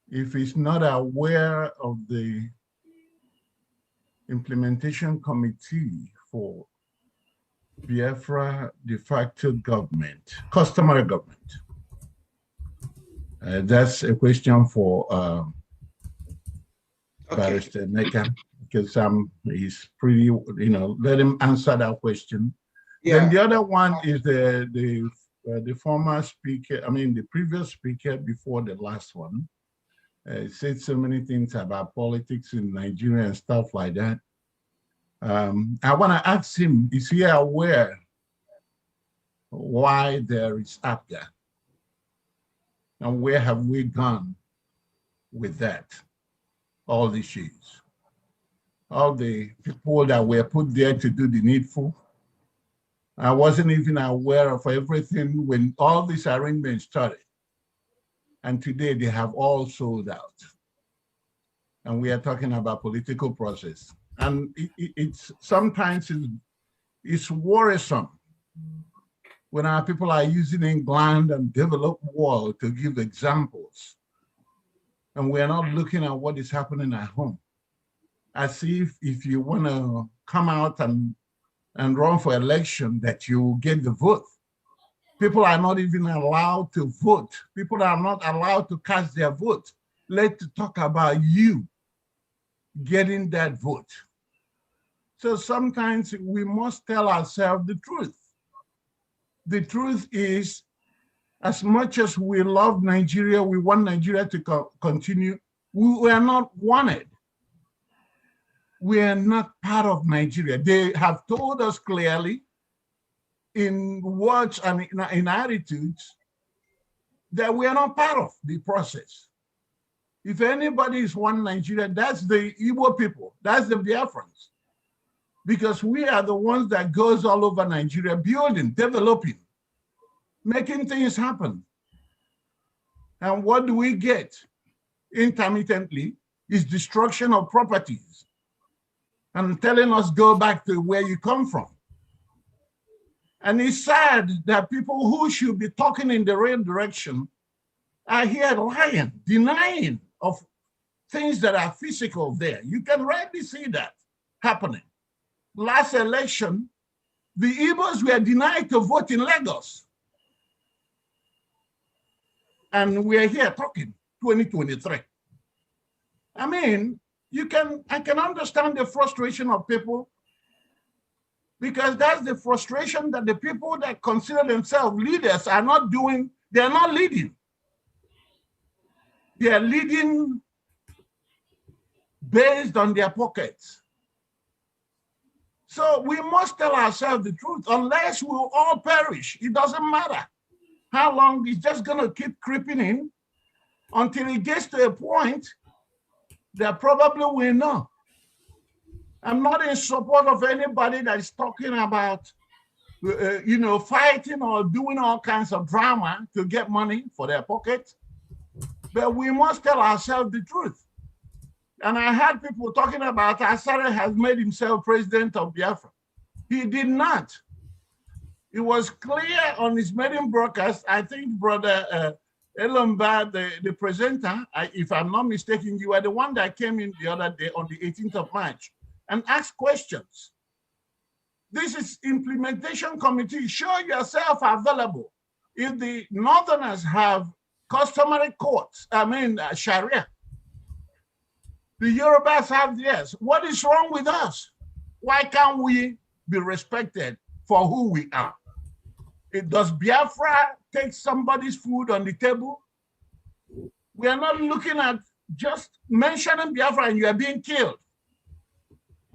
if he's not aware of the implementation committee for Biafra Defacto government, customary government. That's a question for Barrister Emeka, because he's pretty, let him answer that question. Yeah. Then the other one is the former speaker, the previous speaker before the last one, said so many things about politics in Nigeria and stuff like that. I want to ask him, is he aware why there is APGA? And where have we gone with that all these years? All the people that were put there to do the needful. I wasn't even aware of everything when all these arrangements started. And today they have all sold out. And we are talking about political process. And it's sometimes it's worrisome when our people are using England and developed world to give examples. And we're not looking at what is happening at home. As if you want to come out and run for election that you will get the vote. People are not even allowed to vote. People are not allowed to cast their vote. Let's talk about you getting that vote. So sometimes we must tell ourselves the truth. The truth is, as much as we love Nigeria, we want Nigeria to continue, we are not wanted. We are not part of Nigeria. They have told us clearly in words and in attitudes that we are not part of the process. If anybody is one Nigeria, that's the Igbo people, that's the Biafrans. Because we are the ones that goes all over Nigeria, building, developing, making things happen. And what do we get intermittently is destruction of properties and telling us go back to where you come from. And it's sad that people who should be talking in the right direction are here lying, denying of things that are physical there. You can rightly see that happening. Last election, the Igbos were denied to vote in Lagos. And we're here talking 2023. I mean, I can understand the frustration of people, because that's the frustration that the people that consider themselves leaders are not doing. They're not leading. They are leading based on their pockets. So we must tell ourselves the truth. Unless we'll all perish, it doesn't matter how long. It's just going to keep creeping in until it gets to a point that probably we know. I'm not in support of anybody that is talking about fighting or doing all kinds of drama to get money for their pockets. But we must tell ourselves the truth. And I heard people talking about Asari has made himself president of Biafra. He did not. It was clear on his maiden broadcast. I think Brother Elomba, the presenter, if I'm not mistaken, you were the one that came in the other day on the 18th of March and asked questions. This is implementation committee. Show yourself available. If the Northerners have customary courts, Sharia, the Yorubas have theirs. What is wrong with us? Why can't we be respected for who we are? Does Biafra take somebody's food on the table? We are not looking at just mentioning Biafra and you are being killed.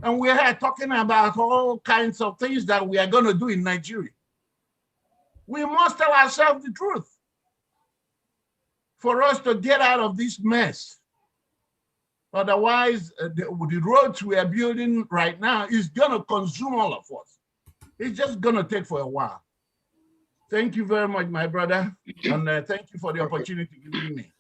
And we are here talking about all kinds of things that we are going to do in Nigeria. We must tell ourselves the truth for us to get out of this mess. Otherwise, the roads we are building right now is going to consume all of us. It's just going to take for a while. Thank you very much, my brother. And thank you for the opportunity given me.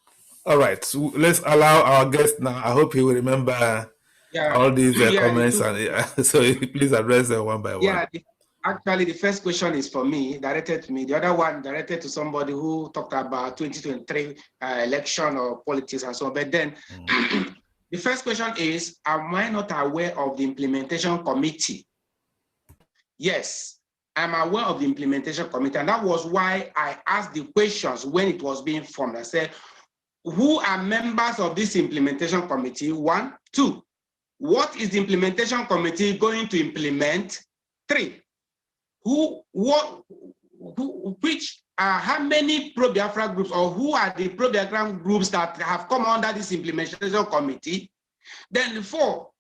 All right, so let's allow our guest now. I hope he will remember all these comments. And so please address them one by one. Yeah, actually, the first question is for me, directed to me. The other one directed to somebody who talked about 2023 election or politics and so on. But then the first question is, am I not aware of the implementation committee? Yes, I'm aware of the implementation committee. And that was why I asked the questions when it was being formed. I said, who are members of this implementation committee? 1, 2, what is the implementation committee going to implement? 3, how many pro-Biafra groups or who are the pro-Biafra groups that have come under this implementation committee? Then 4,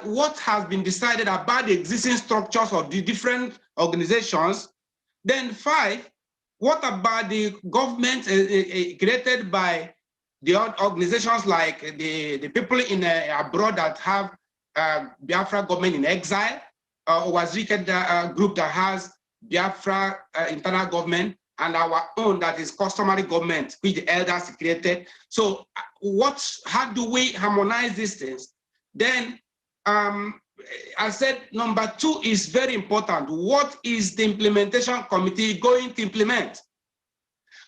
what has been decided about the existing structures of the different organizations? Then 5, what about the government created by the organizations like the people in abroad that have Biafra government in exile, or was a group that has Biafra internal government, and our own that is customary government, which the elders created. So how do we harmonize these things? Then I said number 2 is very important. What is the implementation committee going to implement?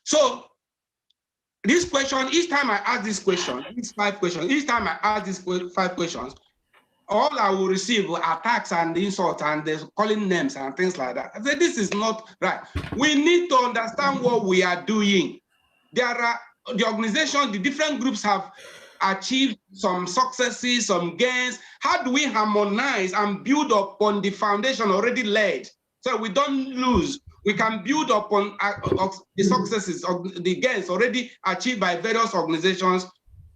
So this question, each time I ask this question, these 5 questions, each time I ask these 5 questions, all I will receive are attacks and insults and calling names and things like that. I said, this is not right. We need to understand what we are doing. There are the organizations, the different groups have achieved some successes, some gains. How do we harmonize and build upon the foundation already laid so we don't lose? We can build upon the successes of the gains already achieved by various organizations.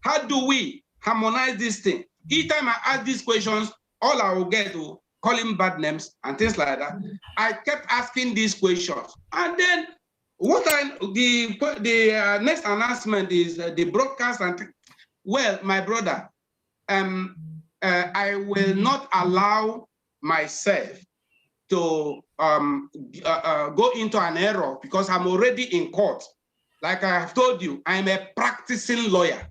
How do we harmonize this thing? Each time I ask these questions, all I will get to call him bad names and things like that. I kept asking these questions. And then the next announcement is the broadcast. And well, my brother, I will not allow myself to go into an error because I'm already in court. Like I have told you, I'm a practicing lawyer.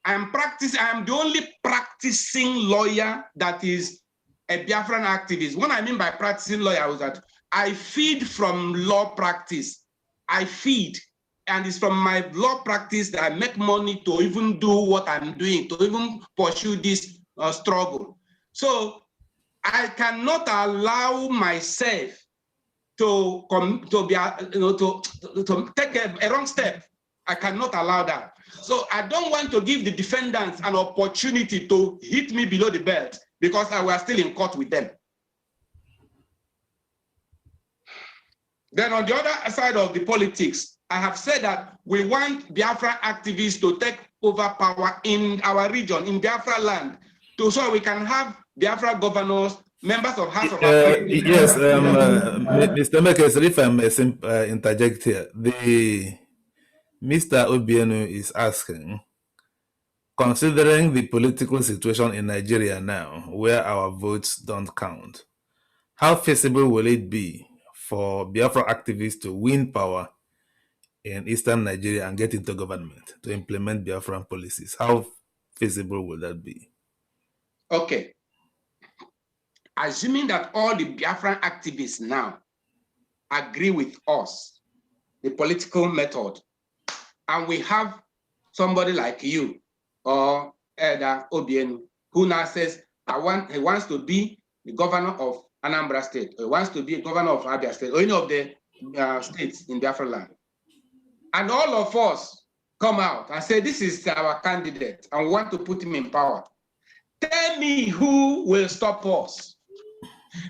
I'm the only practicing lawyer that is a Biafran activist. What I mean by practicing lawyer was that I feed from law practice. I feed, and it's from my law practice that I make money to even do what I'm doing, to even pursue this struggle. So I cannot allow myself to take a wrong step. I cannot allow that. So I don't want to give the defendants an opportunity to hit me below the belt because I was still in court with them. Then on the other side of the politics, I have said that we want Biafra activists to take over power in our region, in Biafra land, so we can have Biafra governors, members of House of Assembly. Yes, Mr. Emekesiri, if I may interject here, Mr. Obienu is asking, considering the political situation in Nigeria now, where our votes don't count, how feasible will it be for Biafra activists to win power in eastern Nigeria and get into government to implement Biafran policies? How feasible will that be? Okay. Assuming that all the Biafran activists now agree with us, the political method, and we have somebody like you or Elder Obienu who now says, he wants to be the governor of Anambra State, or he wants to be a governor of Abia State, or any of the states in Biafra land. And all of us come out and say, this is our candidate, and we want to put him in power. Tell me who will stop us.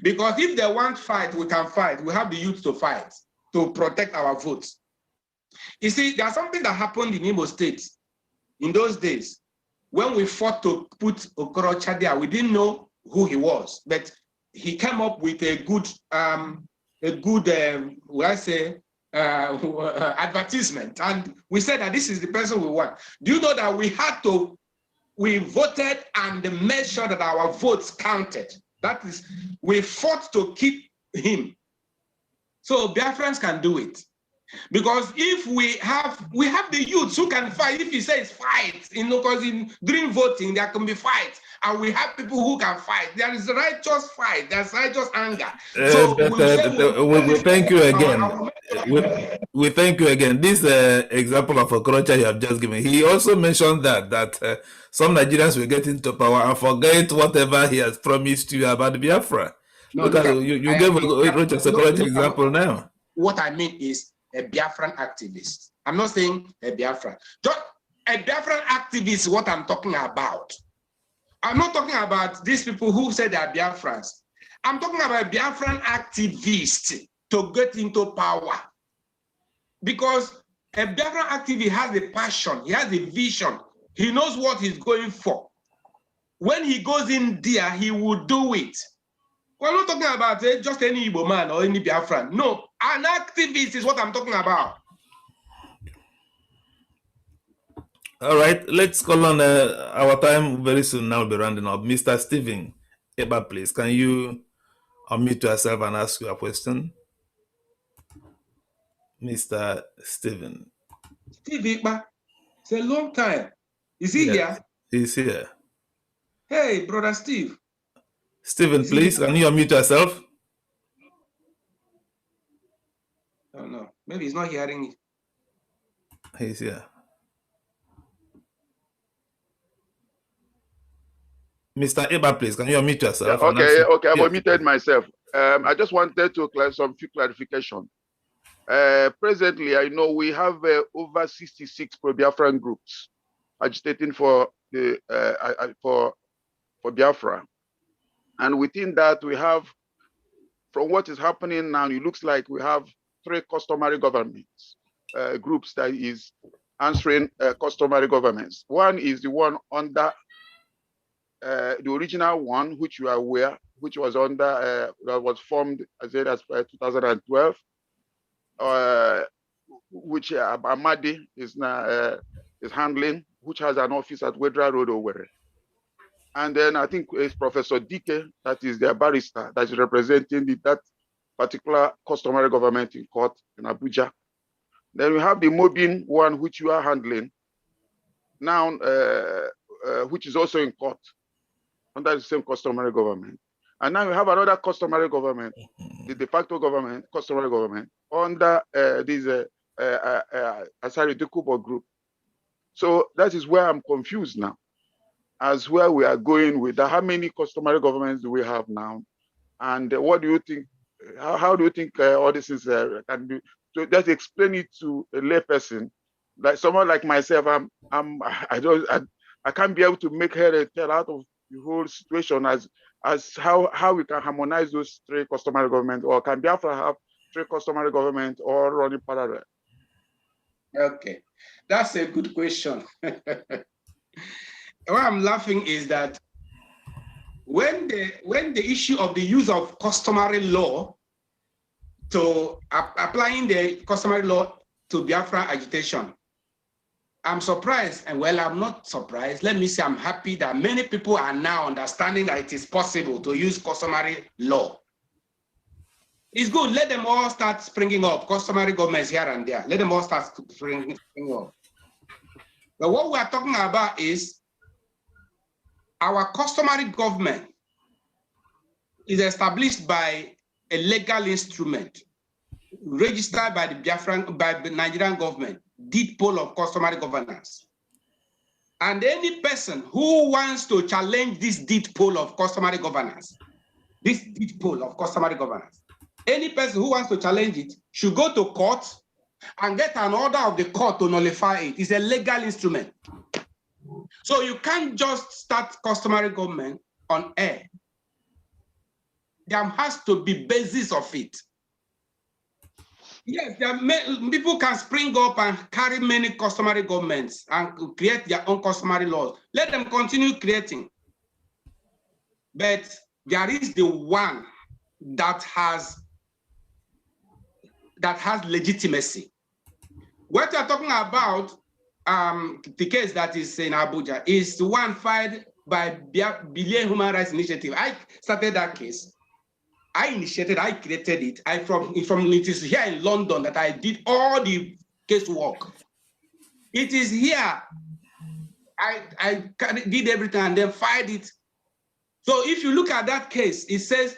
Because if they want fight, we can fight. We have the youth to fight, to protect our votes. You see, there's something that happened in Imo State in those days. When we fought to put Okorocha there, we didn't know who he was, but he came up with a good advertisement. And we said that this is the person we want. Do you know that we voted and made sure that our votes counted? That is, we fought to keep him. So Biafrans can do it. Because if we have the youths who can fight, if he says fight, because during voting there can be fights, and we have people who can fight. There is righteous fight, there's righteous anger. So we thank you again. We thank you again. This example of Okorocha you have just given, he also mentioned that some Nigerians will get into power and forget whatever he has promised you about Biafra. You gave Okorocha example now. What I mean is a Biafran activist. I'm not saying a Biafran. Just a Biafran activist is what I'm talking about. I'm not talking about these people who say they are Biafrans. I'm talking about a Biafran activist to get into power. Because a Biafran activist has a passion, he has a vision, he knows what he's going for. When he goes in there, he will do it. We're not talking about just any Igbo man or any Biafran. No, an activist is what I'm talking about. All right, let's call on our time very soon. Now we'll be rounding up. Mr. Stephen Eba, please, can you unmute yourself and ask your question? Mr. Stephen. Steve Eba, it's a long time. Is he here? He's here. Hey, brother Steve. Stephen, please, can you unmute yourself? Oh, no, maybe he's not hearing it. He's here. Mr. Eba, please, can you unmute yourself? Yeah, okay, I've unmuted myself. I just wanted to some few clarification. Presently, I know we have over 66 pro-Biafran groups agitating for the for Biafra. And within that, we have, from what is happening now, it looks like we have 3 customary governments, groups that is answering customary governments. One is the one under the original one, which you are aware, which was under, that was formed as early as 2012, which Amadi is now is handling, which has an office at Wedra Road, Owerri. And then I think it's Professor Dike, that is their barrister, that is representing that particular customary government in court in Abuja. Then we have the Mobin one, which you are handling now, which is also in court under the same customary government. And now we have another customary government, the de facto government, customary government, under this Asari Dokubo group. So that is where I'm confused now, as where we are going with that. How many customary governments do we have now? And what do you think, how do you think all this is can be? So just explain it to a layperson, like someone like myself. I can't be able to make head and tail out of the whole situation as how we can harmonize those 3 customary governments, or can Biafra have 3 customary governments or running parallel? Okay, that's a good question. What I'm laughing is that when the issue of the use of customary law to applying the customary law to Biafra agitation, I'm surprised, and well, I'm not surprised. Let me say I'm happy that many people are now understanding that it is possible to use customary law. It's good. Let them all start springing up. Customary governments here and there. Let them all start springing up. But what we are talking about is our customary government is established by a legal instrument registered by the Nigerian government, deed poll of customary governance. And any person who wants to challenge this deed poll of customary governance, any person who wants to challenge it should go to court and get an order of the court to nullify it. It's a legal instrument. So you can't just start customary government on air. There has to be basis of it. Yes, people can spring up and carry many customary governments and create their own customary laws. Let them continue creating. But there is the one that has legitimacy. What you're talking about, the case that is in Abuja, is the one filed by Biafra Human Rights Initiative. I started that case. I created it. It is here in London that I did all the casework. It is here. I did everything and then filed it. So if you look at that case, it says,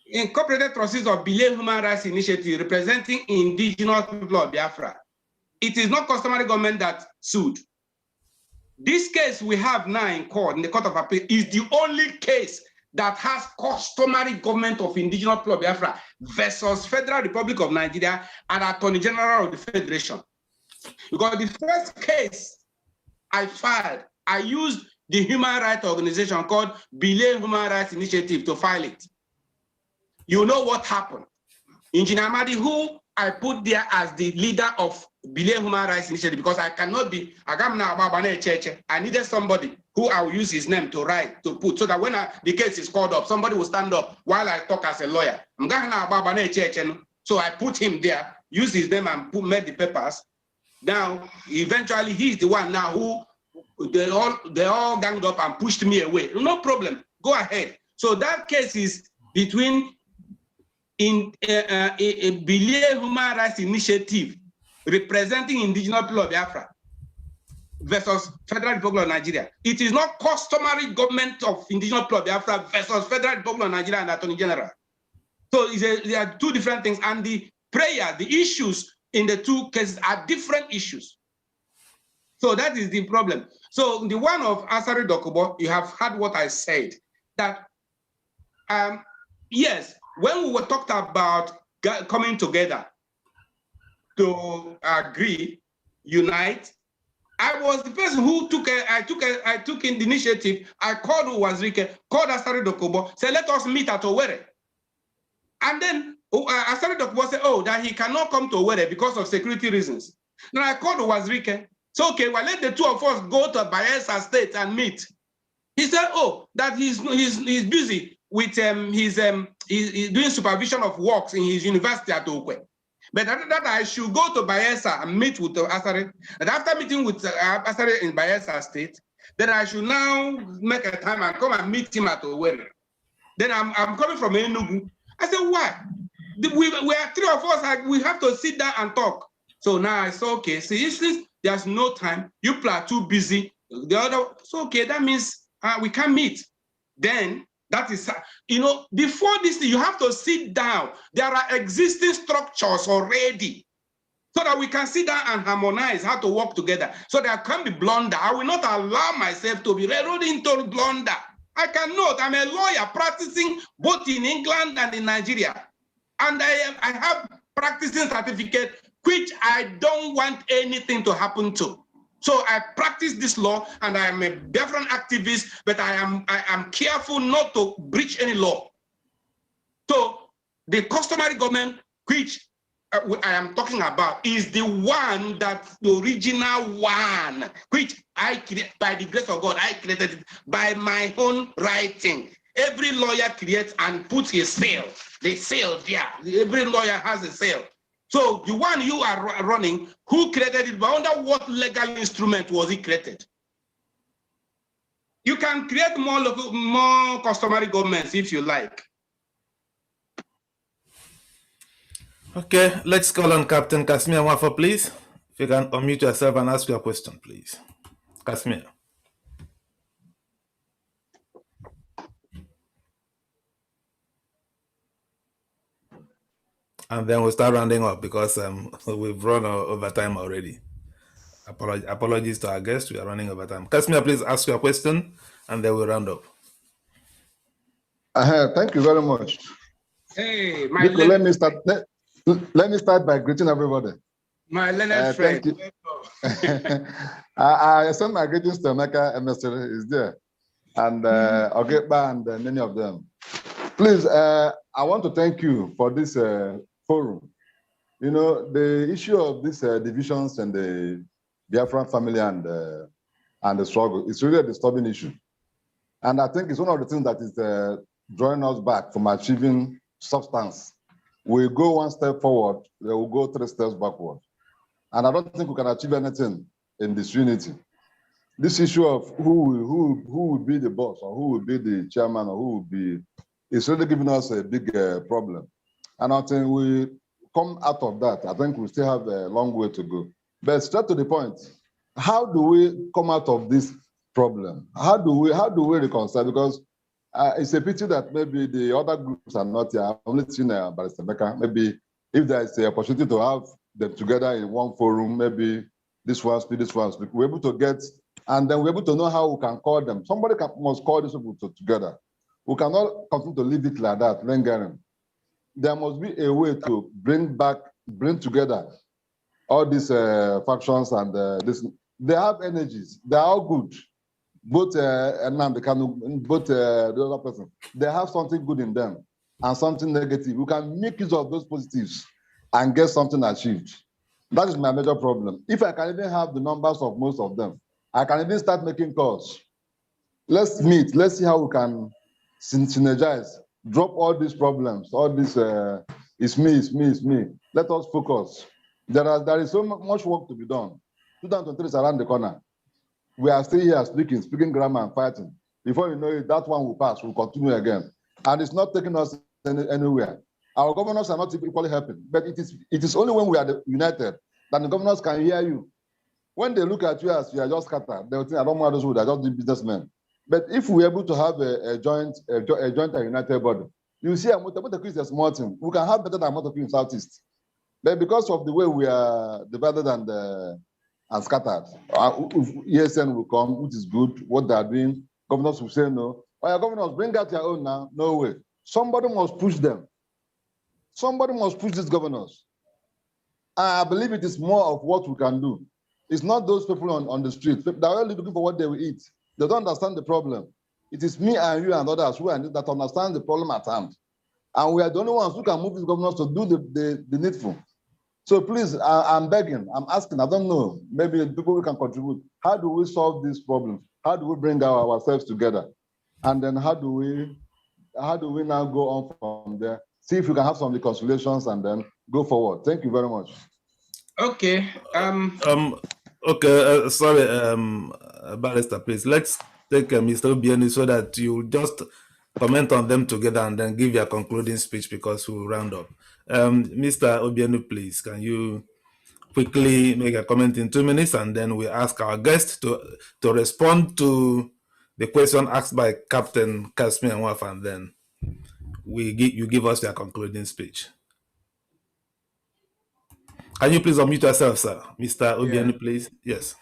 Incorporated Trustees of Biafra Human Rights Initiative representing indigenous people of Biafra. It is not customary government that sued. This case we have now in court, in the Court of Appeal, is the only case that has customary government of indigenous people of Biafra versus Federal Republic of Nigeria and Attorney General of the Federation. Because the first case I filed, I used the human rights organization called Biafra Human Rights Initiative to file it. You know what happened? Engineer Amadi, who I put there as the leader of Biafra Human Rights Initiative, because I cannot be, I needed somebody who I will use his name to write, to put, so that when the case is called up, somebody will stand up while I talk as a lawyer. So I put him there, used his name and made the papers. Now, eventually, he's the one now who they all ganged up and pushed me away. No problem, go ahead. So that case is between a Biafra Human Rights Initiative representing indigenous people of Biafra versus Federal Republic of Nigeria. It is not customary government of indigenous people of Biafra versus Federal Republic of Nigeria and Attorney General. So there are two different things, and the issues in the two cases are different issues. So that is the problem. So the one of Asari Dokubo, you have heard what I said, that yes, when we were talking about coming together to agree, unite, I was the person who took in the initiative. I called Wazirike, called Asari Dokubo, said, let us meet at Owerri. And then Asari Dokubo said, oh, that he cannot come to Owerri because of security reasons. Then I called Wazirike. So, okay, well, let the two of us go to Bayelsa State and meet. He said, oh, that he's busy with he's doing supervision of works in his university at Okwe. But that I should go to Bayelsa and meet with Asari. And after meeting with Asari in Bayelsa State, then I should now make a time and come and meet him at Owerri. Then I'm coming from Enugu. I said, why? We are three of us, we have to sit down and talk. So now I said, okay, see, since there's no time, you people are too busy. The other, so okay, that means we can meet. Then that is, before this, you have to sit down. There are existing structures already so that we can sit down and harmonize how to work together. So there can be blunder. I will not allow myself to be railroaded into blunder. I cannot. I'm a lawyer practicing both in England and in Nigeria. And I have practicing certificate, which I don't want anything to happen to. So I practice this law, and I am a Biafran activist, but I am careful not to breach any law. So the customary government, which I am talking about, is the one that the original one, which I created by the grace of God. I created it by my own writing. Every lawyer creates and puts his seal. The seal there. Every lawyer has a seal. So the one you are running, who created it, but under what legal instrument was it created? You can create more customary governments if you like. Okay, let's call on Captain Casimir Wafa, please. If you can unmute yourself and ask your question, please. Casimir. And then we'll start rounding up because we've run over time already. Apologies to our guests, we are running over time. Casimir, please ask your question and then we'll round up. Thank you very much. Hey, my Nico, let me start. Let me start by greeting everybody. My Leonard friend. Thank you. I send my greetings to Emeka, Emekesiri is there, and Ogekba and many of them. Please, I want to thank you for this forum. You know, the issue of these divisions and the Biafra family and the struggle is really a disturbing issue. And I think it's one of the things that is drawing us back from achieving substance. We go one step forward, we will go 3 steps backward. And I don't think we can achieve anything in this unity. This issue of who will be the boss or who will be the chairman or who will be, is really giving us a big problem. And until we come out of that, I think we still have a long way to go. But straight to the point, how do we come out of this problem? How do we reconcile? Because it's a pity that maybe the other groups are not here. I've only seen Barrister Emeka. Maybe if there is an opportunity to have them together in one forum, maybe this one speak, this one speak, we're able to get, and then we're able to know how we can call them. Somebody must call these people together. We cannot continue to leave it like that, lingering. There must be a way to bring together all these factions and this. They have energies. They are all good. Both both the other person, they have something good in them and something negative. We can make use of those positives and get something achieved. That is my major problem. If I can even have the numbers of most of them, I can even start making calls. Let's meet. Let's see how we can synergize. Drop all these problems. All this it's me, it's me, it's me. Let us focus. There is so much work to be done. 2023 is around the corner. We are still here speaking grammar and fighting. Before you know it, that one will pass, we'll continue again. And it's not taking us anywhere. Our governors are not equally helping, but it is only when we are united that the governors can hear you. When they look at you as you are just scattered, they will think, I don't want those who are just the businessmen. But if we're able to have a joint and united body, you see, Motoku is a small thing. We can have better than Motoku in Southeast. But because of the way we are divided and scattered. ESN will come, which is good, what they are doing. Governors will say no. Oh, yeah, governors, bring out your own now. No way. Somebody must push them. Somebody must push these governors. I believe it is more of what we can do. It's not those people on the street. They're only looking for what they will eat. They don't understand the problem. It is me and you and others who that understand the problem at hand. And we are the only ones who can move these governors to do the needful. So please, I'm begging, I'm asking, I don't know, maybe people can contribute. How do we solve this problem? How do we bring ourselves together? And then how do we now go on from there? See if we can have some reconciliations and then go forward. Thank you very much. Okay. Sorry, Barrister, please. Let's take Mr. Obienu so that you just comment on them together and then give your concluding speech because we'll round up. Mr. Obienu, please, can you quickly make a comment in 2 minutes and then we ask our guest to respond to the question asked by Captain Casimir Nwaf and then you give us your concluding speech. Can you please unmute yourself, sir? Mr. Obienu, please. Yes.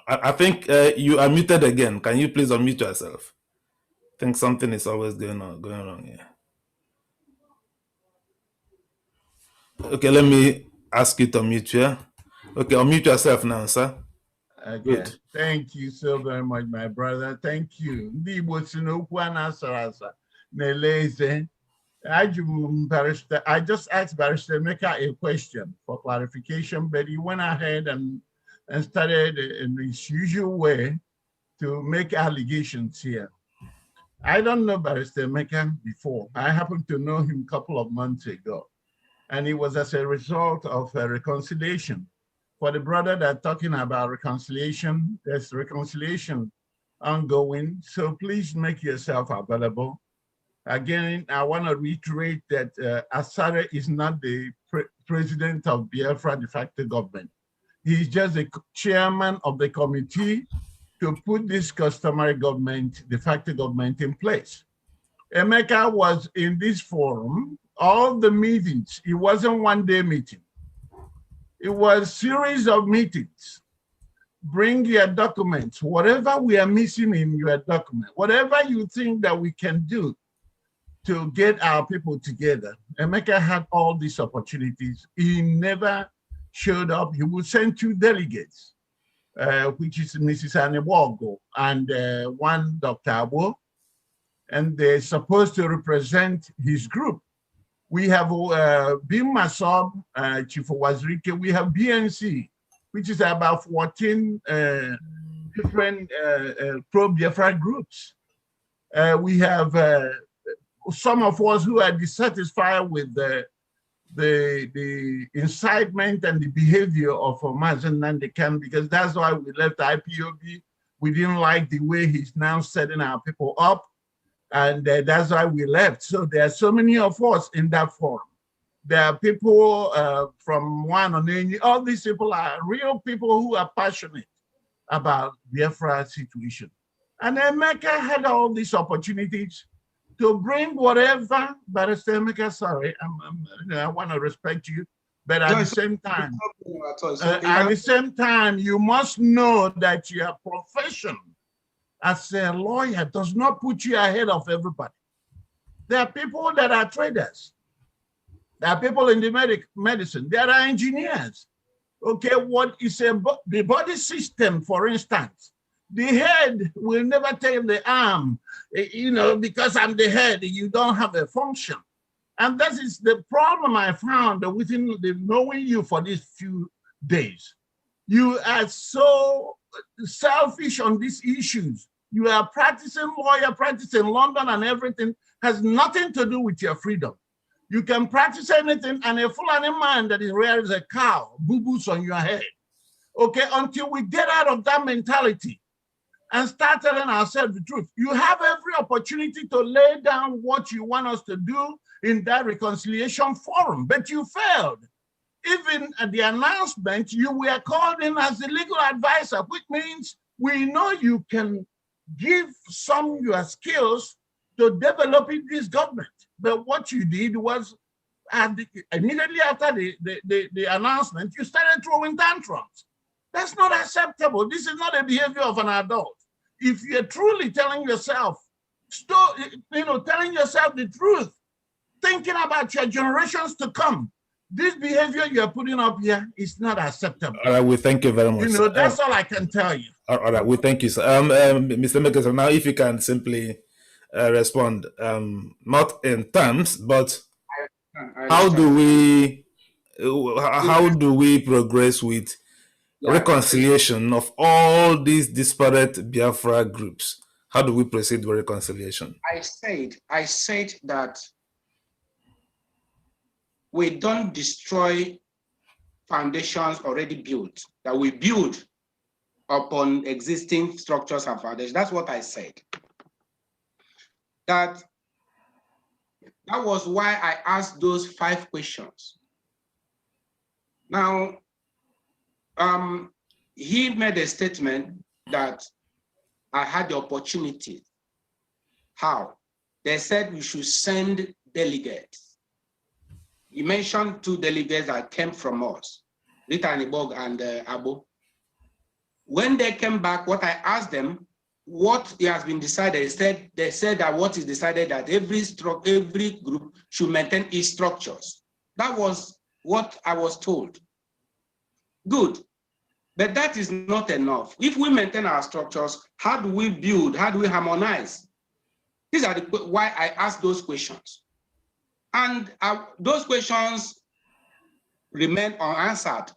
I think you are muted again. Can you please unmute yourself? I think something is always going wrong here. Okay, let me ask you to unmute here. Okay, unmute yourself now, sir. Okay. Good. Thank you so very much, my brother. Thank you. I just asked Barrister Emeka a question for clarification, but he went ahead and started in his usual way to make allegations here. I don't know Barrister Emeka before. I happened to know him a couple of months ago, and it was as a result of a reconciliation. For the brother that's talking about reconciliation, there's reconciliation ongoing, so please make yourself available Again, I want to reiterate that Asari is not the president of Biafra Defacto government. He's just the chairman of the committee to put this customary government, de facto government in place. Emeka was in this forum, all the meetings. It wasn't one-day meeting. It was a series of meetings. Bring your documents, whatever we are missing in your document, whatever you think that we can do to get our people together. Emeka had all these opportunities. He never showed up. He would send 2 delegates, which is Mrs. Anebogo and one Dr. Abo, and they're supposed to represent his group. We have Bim Masob, Chief Wazirike. We have BNC, which is about 14 different pro-Biafra groups. We have some of us who are dissatisfied with the incitement and the behavior of Mazen Nandekan, because that's why we left IPOB. We didn't like the way he's now setting our people up, and that's why we left. So there are so many of us in that forum. There are people from one on any, all these people are real people who are passionate about Biafra situation. And Emeka had all these opportunities to bring whatever, but Emeka, sorry, I want to respect you, but at the same time, you must know that your profession as a lawyer does not put you ahead of everybody. There are people that are traders. There are people in the medicine. There are engineers. Okay, what is the body system, for instance? The head will never tell the arm, you know, because I'm the head, you don't have a function. And that is the problem I found within knowing you for these few days. You are so selfish on these issues. You are practicing lawyer, practicing London and everything has nothing to do with your freedom. You can practice anything, and a Fulani man that is rare as a cow, boo-boos on your head. Okay, until we get out of that mentality and start telling ourselves the truth. You have every opportunity to lay down what you want us to do in that reconciliation forum, but you failed. Even at the announcement, you were called in as the legal advisor, which means we know you can give some of your skills to developing this government. But what you did was, immediately after the announcement, you started throwing tantrums. That's not acceptable. This is not a behavior of an adult. If you're truly telling yourself, telling yourself the truth, thinking about your generations to come, this behavior you're putting up here is not acceptable. All right, we thank you very much. You know, that's all I can tell you. All right, we thank you, sir. Mr. Emekesiri, now if you can simply respond, not in terms, but how do we progress with reconciliation of all these disparate Biafra groups? How do we proceed with reconciliation? I said that we don't destroy foundations already built, that we build upon existing structures and foundations. That's what I said. That was why I asked those 5 questions. Now, he made a statement that I had the opportunity. How? They said we should send delegates. You mentioned 2 delegates that came from us, Rita Anibog and Abo. When they came back, what I asked them, what has been decided, they said that what is decided that every group should maintain its structures. That was what I was told. Good, but that is not enough. If we maintain our structures, how do we build? How do we harmonize? These are why I asked those questions. And those questions remain unanswered.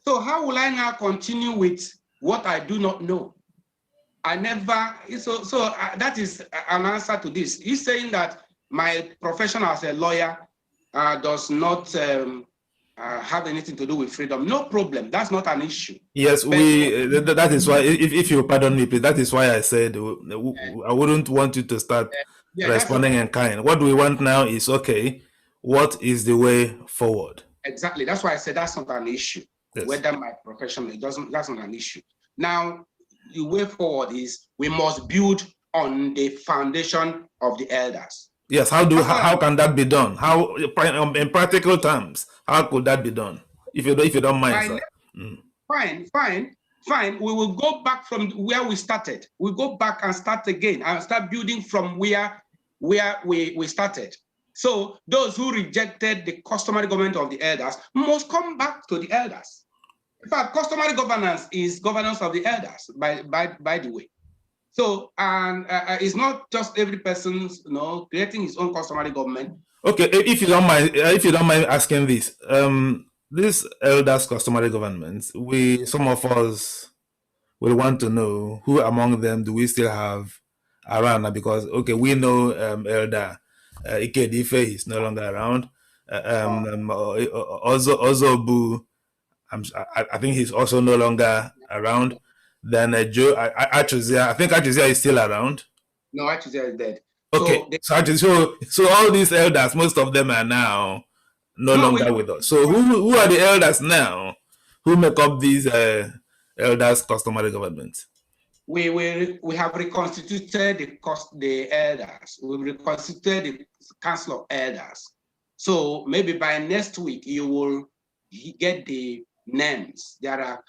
So how will I now continue with what I do not know? I never, that is an answer to this. He's saying that my profession as a lawyer does not have anything to do with freedom, no problem. That's not an issue. Yes, that is why, if you pardon me, please, that is why I said I wouldn't want you to start responding in kind. What we want now is, okay, what is the way forward? Exactly. That's why I said that's not an issue. Yes. Whether my profession, that's not an issue. Now, the way forward is we must build on the foundation of the elders. Yes, how can that be done? How, in practical terms, how could that be done? If you don't mind, sir. Fine. We will go back from where we started. We go back and start again and start building from where we started. So those who rejected the customary government of the elders must come back to the elders. In fact, customary governance is governance of the elders, by the way. So, and it's not just every person's, creating his own customary government. Okay, if you don't mind asking this, this elders customary governments, some of us will want to know who among them do we still have around, because okay, we know Elder Ikedife is no longer around. Ozobu, I think he's also no longer around. Then Joe Achuzia, I think Achuzia is still around. No, Achuzia is dead. Okay, so all these elders, most of them are now no longer with us. So who are the elders now who make up these elders customary governments? We have reconstituted the elders. We've reconstituted the Council of Elders. So maybe by next week you will get the names. There are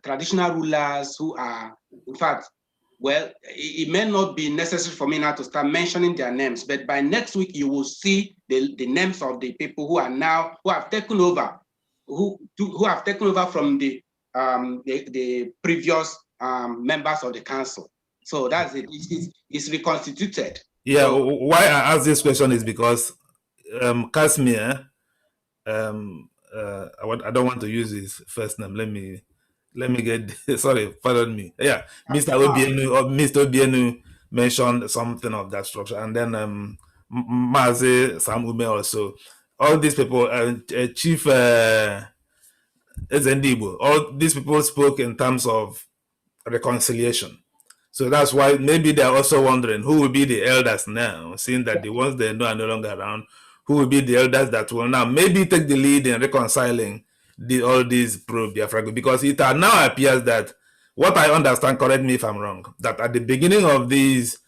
traditional rulers who are, in fact, well, it may not be necessary for me now to start mentioning their names, but by next week you will see the names of the people who have taken over, who have taken over from the previous members of the council. So that's it. It's reconstituted. Yeah. So, why I ask this question is because Casimir, I don't want to use his first name. Let me get, sorry, pardon me. Yeah, Mr. Obienu mentioned something of that structure, and then Maze Samume also. All these people, Chief Ezendibo, all these people spoke in terms of reconciliation. So that's why maybe they're also wondering who will be the elders now, seeing that the ones they know are no longer around. Who will be the elders that will now maybe take the lead in reconciling all these pro-Biafra groups? Because it now appears that, what I understand, correct me if I'm wrong, that at the beginning of these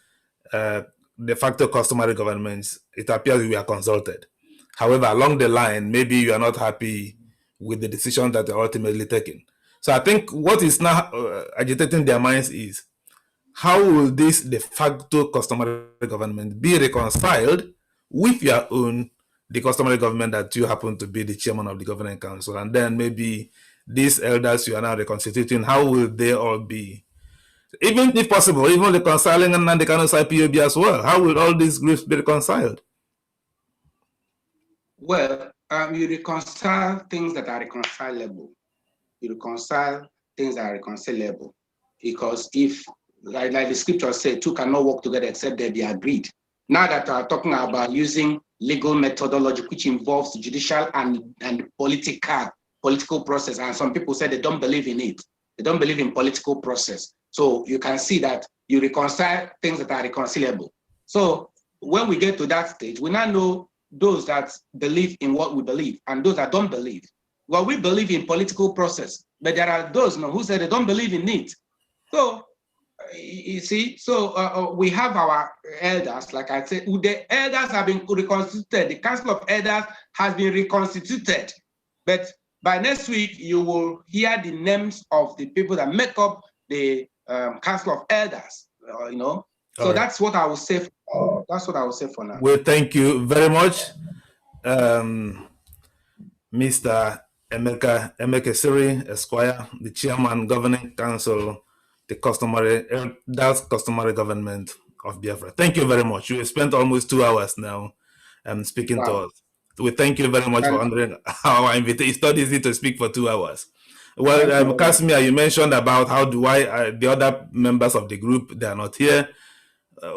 de facto customary governments, it appears we are consulted. However, along the line, maybe you are not happy with the decision that are ultimately taken. So I think what is now agitating their minds is, how will this de facto customary government be reconciled with your own, the customary government that you happen to be the chairman of the governing council? And then maybe these elders you are now reconstituting, how will they all be, even if possible, even reconciling and the Kano's IPOB as well? How will all these groups be reconciled? Well, you reconcile things that are reconcilable. You reconcile things that are reconcilable. Because if, like the scripture said, two cannot work together except they be agreed. Now that we're talking about using legal methodology, which involves judicial and political process, and some people say they don't believe in it. They don't believe in political process. So you can see that you reconcile things that are reconcilable. So when we get to that stage, we now know those that believe in what we believe and those that don't believe. Well, we believe in political process, but there are those who say they don't believe in it. So you see, so we have our elders, like I said, the elders have been reconstituted. The Council of Elders has been reconstituted. But by next week, you will hear the names of the people that make up the Council of Elders, So that's what I will say. That's what I will say for now. Well, thank you very much, Mr. Emekesiri, Esquire, the Chairman, Governing Council, that's customary government of Biafra. Thank you very much. You have spent almost 2 hours now speaking to us. We thank you very much for honoring our invitation. It's not easy to speak for 2 hours. Well, Casimir, you mentioned about how the other members of the group, they are not here.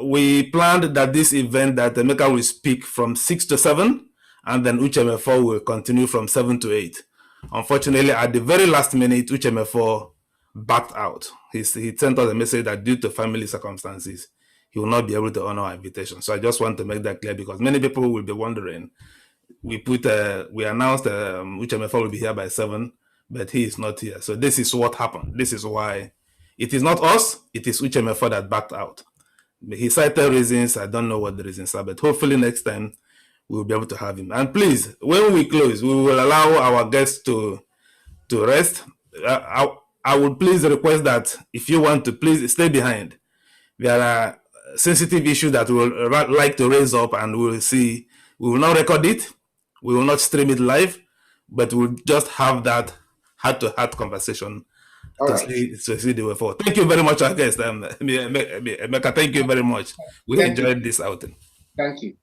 We planned that this event that Emeka will speak from 6 to 7, and then Uchemefo will continue from 7 to 8. Unfortunately, at the very last minute, Uchemefo backed out. He sent us a message that due to family circumstances, he will not be able to honor our invitation. So I just want to make that clear because many people will be wondering. We announced Uchemefo will be here by 7, but he is not here. So this is what happened. This is why it is not us, it is Uchemefo that backed out. He cited reasons. I don't know what the reasons are, but hopefully next time we'll be able to have him. And please, when we close, we will allow our guests to rest. I would please request that if you want to, please stay behind. There are sensitive issues that we will like to raise up, and we will see. We will not record it. We will not stream it live, but we'll just have that heart-to-heart conversation to see the way forward. Thank you very much, our guest. Emeka, thank you very much. We enjoyed this outing. Thank you.